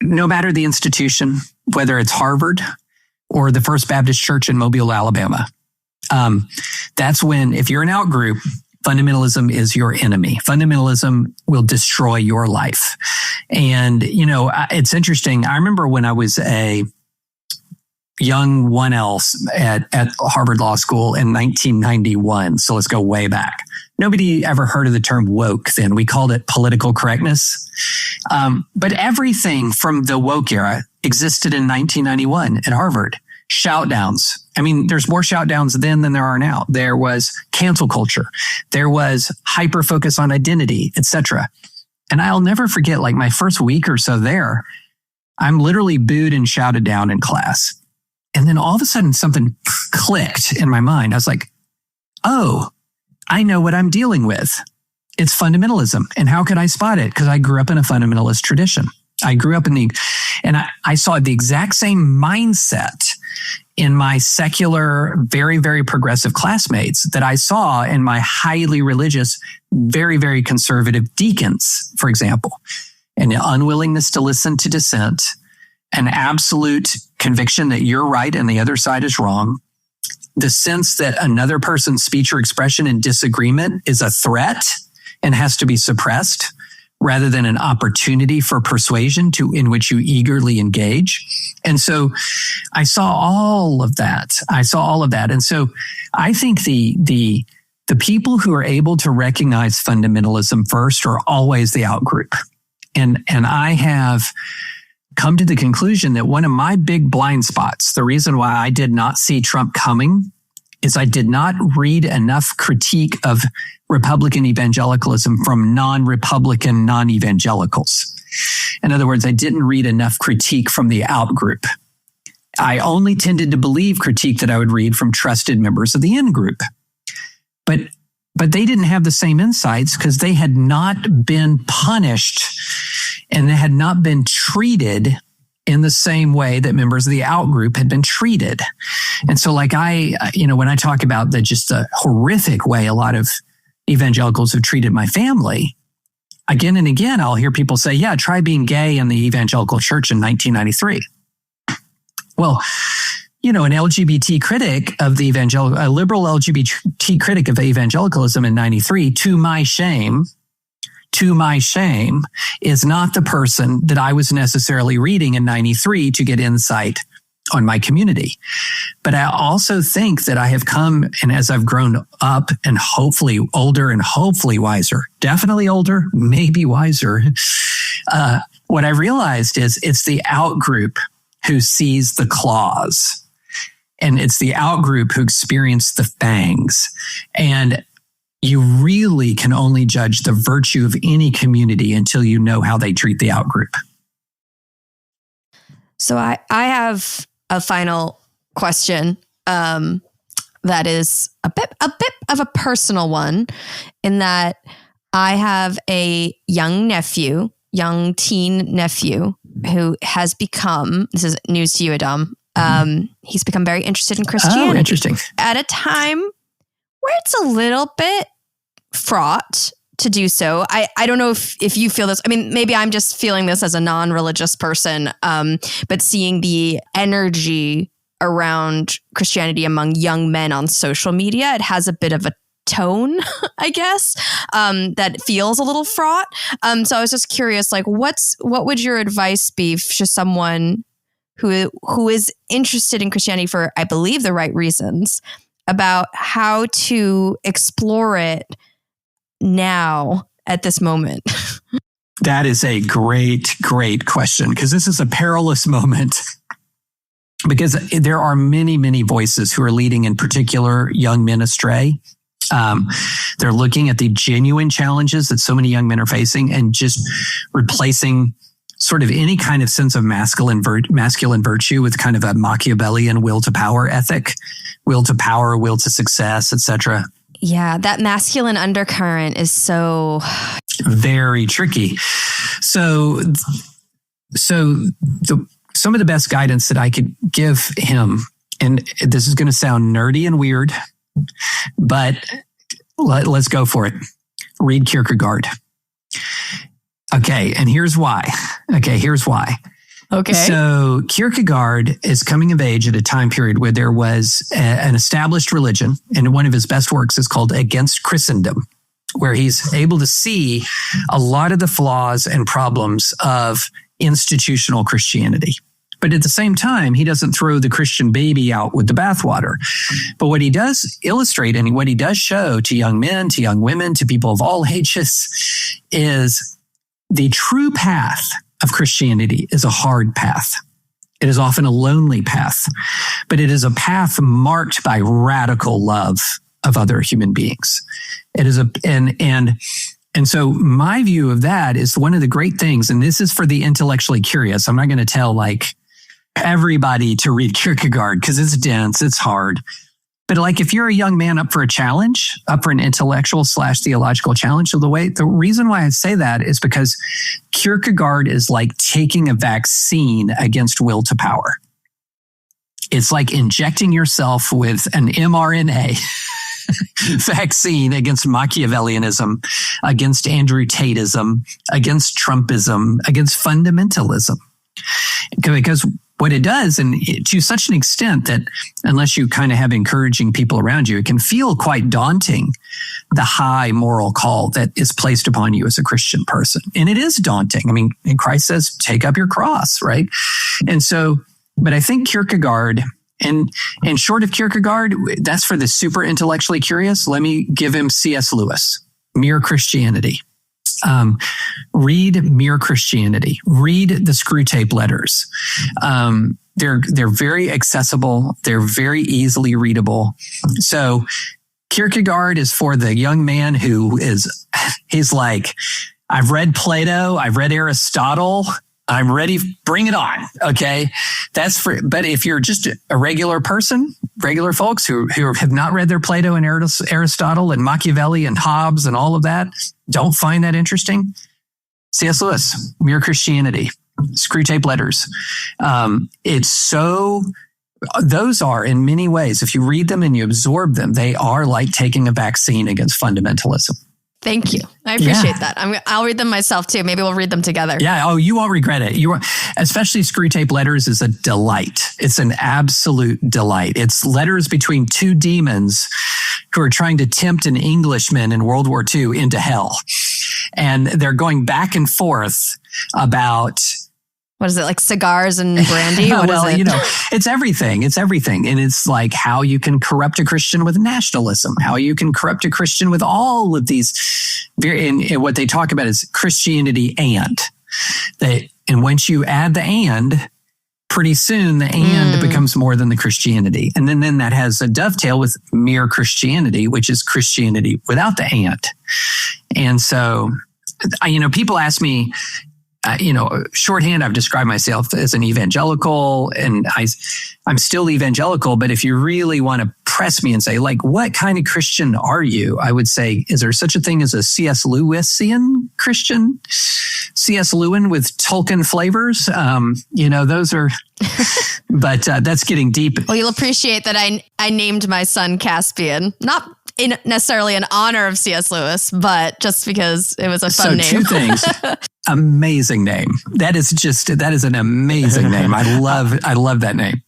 no matter the institution, whether it's Harvard or the First Baptist Church in Mobile, Alabama, that's when, if you're an out group, fundamentalism is your enemy. Fundamentalism will destroy your life. And, it's interesting. I remember when I was a young 1L at Harvard Law School in 1991. So let's go way back. Nobody ever heard of the term woke then. We called it political correctness. But everything from the woke era existed in 1991 at Harvard. Shout downs. I mean, there's more shout downs then than there are now. There was cancel culture. There was hyper focus on identity, etc. And I'll never forget, like my first week or so there, I'm literally booed and shouted down in class. And then all of a sudden something clicked in my mind. I was like, oh, I know what I'm dealing with. It's fundamentalism. And how could I spot it? Because I grew up in a fundamentalist tradition. I grew up and I saw the exact same mindset in my secular, very, very progressive classmates that I saw in my highly religious, very, very conservative deacons, for example. An unwillingness to listen to dissent, an absolute conviction that you're right and the other side is wrong, the sense that another person's speech or expression in disagreement is a threat and has to be suppressed rather than an opportunity for persuasion in which you eagerly engage. And so I saw all of that. And so I think the people who are able to recognize fundamentalism first are always the outgroup. And I have come to the conclusion that one of my big blind spots, the reason why I did not see Trump coming, is I did not read enough critique of Republican evangelicalism from non-Republican non-evangelicals. In other words, I didn't read enough critique from the out-group. I only tended to believe critique that I would read from trusted members of the in-group. But they didn't have the same insights because they had not been punished and they had not been treated in the same way that members of the out-group had been treated. And so when I talk about the horrific way a lot of evangelicals have treated my family, again and again, I'll hear people say, yeah, try being gay in the evangelical church in 1993. Well, an LGBT critic of the a liberal LGBT critic of evangelicalism in 93, to my shame, is not the person that I was necessarily reading in 93 to get insight on my community. But I also think that I have come, and as I've grown up and hopefully older and hopefully wiser, definitely older, maybe wiser, what I realized is it's the out-group who sees the claws. And it's the out-group who experience the fangs. And you really can only judge the virtue of any community until you know how they treat the out-group. So I have a final question that is a bit of a personal one, in that I have a young teen nephew who has become, this is news to you, Adam, he's become very interested in Christianity. Oh, interesting. At a time where it's a little bit fraught to do so. I don't know if you feel this. I mean, maybe I'm just feeling this as a non-religious person, but seeing the energy around Christianity among young men on social media, it has a bit of a tone, I guess, that feels a little fraught. So I was just curious, like, what would your advice be to someone who is interested in Christianity for, I believe, the right reasons, about how to explore it now at this moment? That is a great, great question, because this is a perilous moment. Because there are many, many voices who are leading, in particular, young men astray. They're looking at the genuine challenges that so many young men are facing and just replacing sort of any kind of sense of masculine virtue with kind of a Machiavellian will to power ethic, will to power, will to success, etc. Yeah, that masculine undercurrent is so... Very tricky. So some of the best guidance that I could give him, and this is going to sound nerdy and weird, but let's go for it. Read Kierkegaard. Okay, and here's why. Okay. So Kierkegaard is coming of age at a time period where there was an established religion, and one of his best works is called Against Christendom, where he's able to see a lot of the flaws and problems of institutional Christianity. But at the same time, he doesn't throw the Christian baby out with the bathwater. But what he does illustrate and what he does show to young men, to young women, to people of all ages is the true path of Christianity is a hard path. It is often a lonely path, but it is a path marked by radical love of other human beings. It is and so my view of that is one of the great things, and this is for the intellectually curious. I'm not going to tell like everybody to read Kierkegaard because it's dense, it's hard. But like if you're a young man up for a challenge, up for an intellectual / theological challenge, so the reason why I say that is because Kierkegaard is like taking a vaccine against will to power. It's like injecting yourself with an mRNA vaccine against Machiavellianism, against Andrew Tateism, against Trumpism, against fundamentalism. Because what it does, and to such an extent that unless you kind of have encouraging people around you, it can feel quite daunting, the high moral call that is placed upon you as a Christian person. And it is daunting. I mean, and Christ says, take up your cross, right? And so, but I think Kierkegaard, and short of Kierkegaard, that's for the super intellectually curious. Let me give him C.S. Lewis, Mere Christianity. Read Mere Christianity. Read the Screwtape Letters. They're very accessible. They're very easily readable. So Kierkegaard is for the young man he's like, I've read Plato, I've read Aristotle, I'm ready. Bring it on. Okay. But if you're just a regular person, regular folks who have not read their Plato and Aristotle and Machiavelli and Hobbes and all of that, don't find that interesting. C.S. Lewis, Mere Christianity, Screwtape Letters. Those are in many ways, if you read them and you absorb them, they are like taking a vaccine against fundamentalism. Thank you. I appreciate that. I'll read them myself too. Maybe we'll read them together. Yeah. Oh, you won't regret it. Especially Screwtape Letters is a delight. It's an absolute delight. It's letters between two demons who are trying to tempt an Englishman in World War II into hell. And they're going back and forth about... What is it, like cigars and brandy? What is it? It's everything. It's everything. And it's like how you can corrupt a Christian with nationalism, how you can corrupt a Christian with all of these. And what they talk about is Christianity and once you add the and, pretty soon the and becomes more than the Christianity. And then that has a dovetail with Mere Christianity, which is Christianity without the and. And so, people ask me, shorthand, I've described myself as an evangelical, and I'm still evangelical. But if you really want to press me and say, like, what kind of Christian are you? I would say, is there such a thing as a C.S. Lewisian Christian? C.S. Lewin with Tolkien flavors? Those are, but that's getting deep. Well, you'll appreciate that I named my son Caspian, not necessarily in honor of C.S. Lewis, but just because it was a fun name. So 2 things. Amazing name. That is an amazing name. I love that name.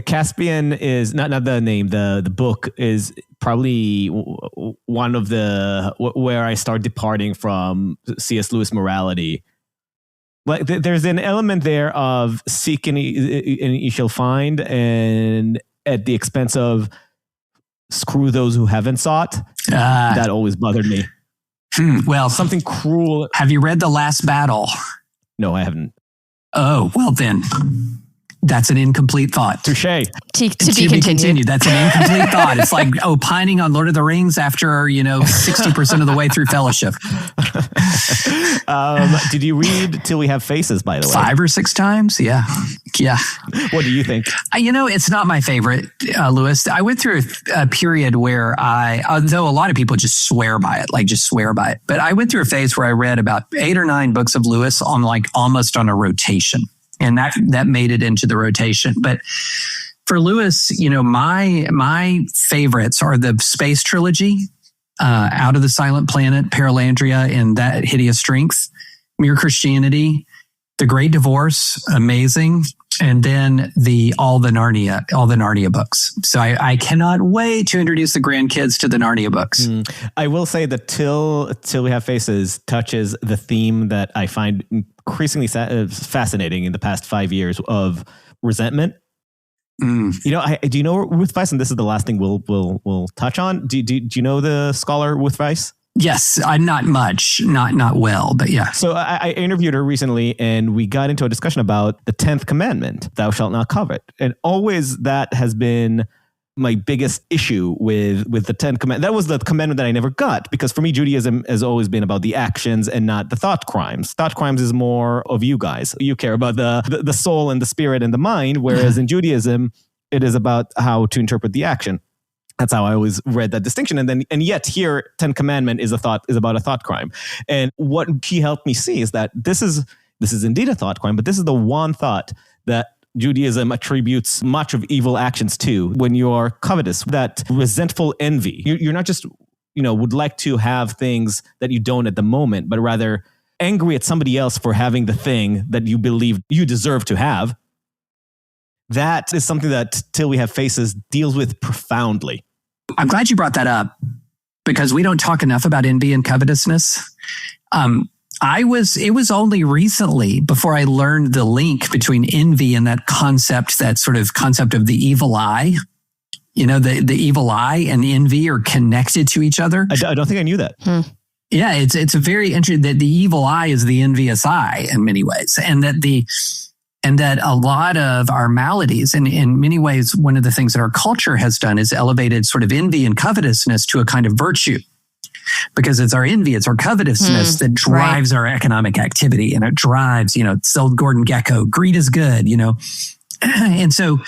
Caspian is not the name. The book is probably one of the where I start departing from C.S. Lewis morality. Like there's an element there of seek and you shall find, and at the expense of screw those who haven't sought. That always bothered me. Well, something cruel. Have you read The Last Battle? No, I haven't. Oh, well then, that's an incomplete thought. Touche. To be continued. That's an incomplete thought. It's like opining on Lord of the Rings after 60% of the way through Fellowship. Did you read Till We Have Faces, by the way? 5 or 6 times, yeah. Yeah. What do you think? It's not my favorite, Lewis. I went through a period where although a lot of people just swear by it, but I went through a phase where I read about 8 or 9 books of Lewis on almost on a rotation. And that made it into the rotation. But for Lewis, my favorites are the Space Trilogy, Out of the Silent Planet, Paralandria, and That Hideous Strength, Mere Christianity, The Great Divorce, amazing, and then all the Narnia books. So I cannot wait to introduce the grandkids to the Narnia books. I will say that Till We Have Faces touches the theme that I find increasingly fascinating in the past 5 years of resentment. Do you know Ruth Weiss? And this is the last thing we'll touch on. Do you know the scholar Ruth Weiss? Yes, I'm not much, not well, but yeah. So I interviewed her recently, and we got into a discussion about the 10th commandment, thou shalt not covet. And always that has been my biggest issue with the 10th commandment. That was the commandment that I never got, because for me, Judaism has always been about the actions and not the thought crimes. Thought crimes is more of you guys. You care about the soul and the spirit and the mind, whereas in Judaism, it is about how to interpret the action. That's how I always read that distinction. And yet here, 10 commandment is about a thought crime. And what he helped me see is that this is indeed a thought crime, but this is the one thought that Judaism attributes much of evil actions to. When you are covetous, that resentful envy, you're not just, would like to have things that you don't at the moment, but rather angry at somebody else for having the thing that you believe you deserve to have. That is something that Till We Have Faces deals with profoundly. I'm glad you brought that up, because we don't talk enough about envy and covetousness. It was only recently before I learned the link between envy and that sort of concept of the evil eye. The evil eye and envy are connected to each other. I don't think I knew that. Yeah, it's a very interesting that the evil eye is the envious eye in many ways, and that a lot of our maladies, and in many ways, one of the things that our culture has done is elevated sort of envy and covetousness to a kind of virtue. Because it's our envy, it's our covetousness that drives our economic activity, and it drives, it's old Gordon Gekko, greed is good, And so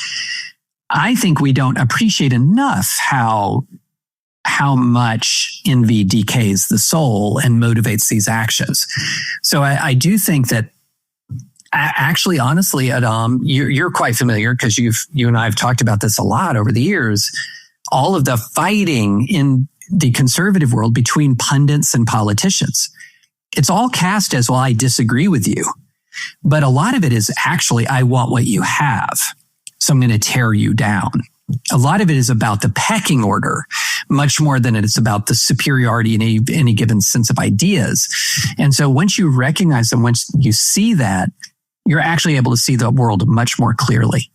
I think we don't appreciate enough how much envy decays the soul and motivates these actions. So I do think that actually, honestly, Adam, you're quite familiar, because you and I have talked about this a lot over the years. All of the fighting in the conservative world between pundits and politicians, it's all cast as, well, I disagree with you. But a lot of it is actually, I want what you have, so I'm going to tear you down. A lot of it is about the pecking order, much more than it is about the superiority in any given sense of ideas. And so once you recognize them, once you see that, you're actually able to see the world much more clearly.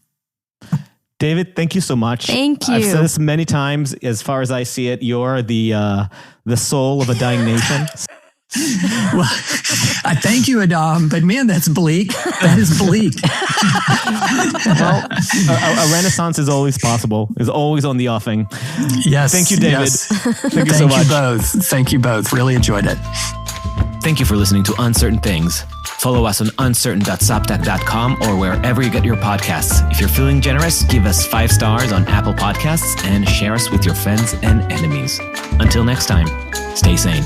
David, thank you so much. Thank you. I've said this many times. As far as I see it, you're the soul of a dying nation. Well, I thank you, Adam, but man, that's bleak. That is bleak. Well, a renaissance is always possible, is always on the offing. Yes. Thank you, David. Yes. Thank you so much. Thank you both. Really enjoyed it. Thank you for listening to Uncertain Things. Follow us on uncertain.substack.com or wherever you get your podcasts. If you're feeling generous, give us 5 stars on Apple Podcasts and share us with your friends and enemies. Until next time, stay sane.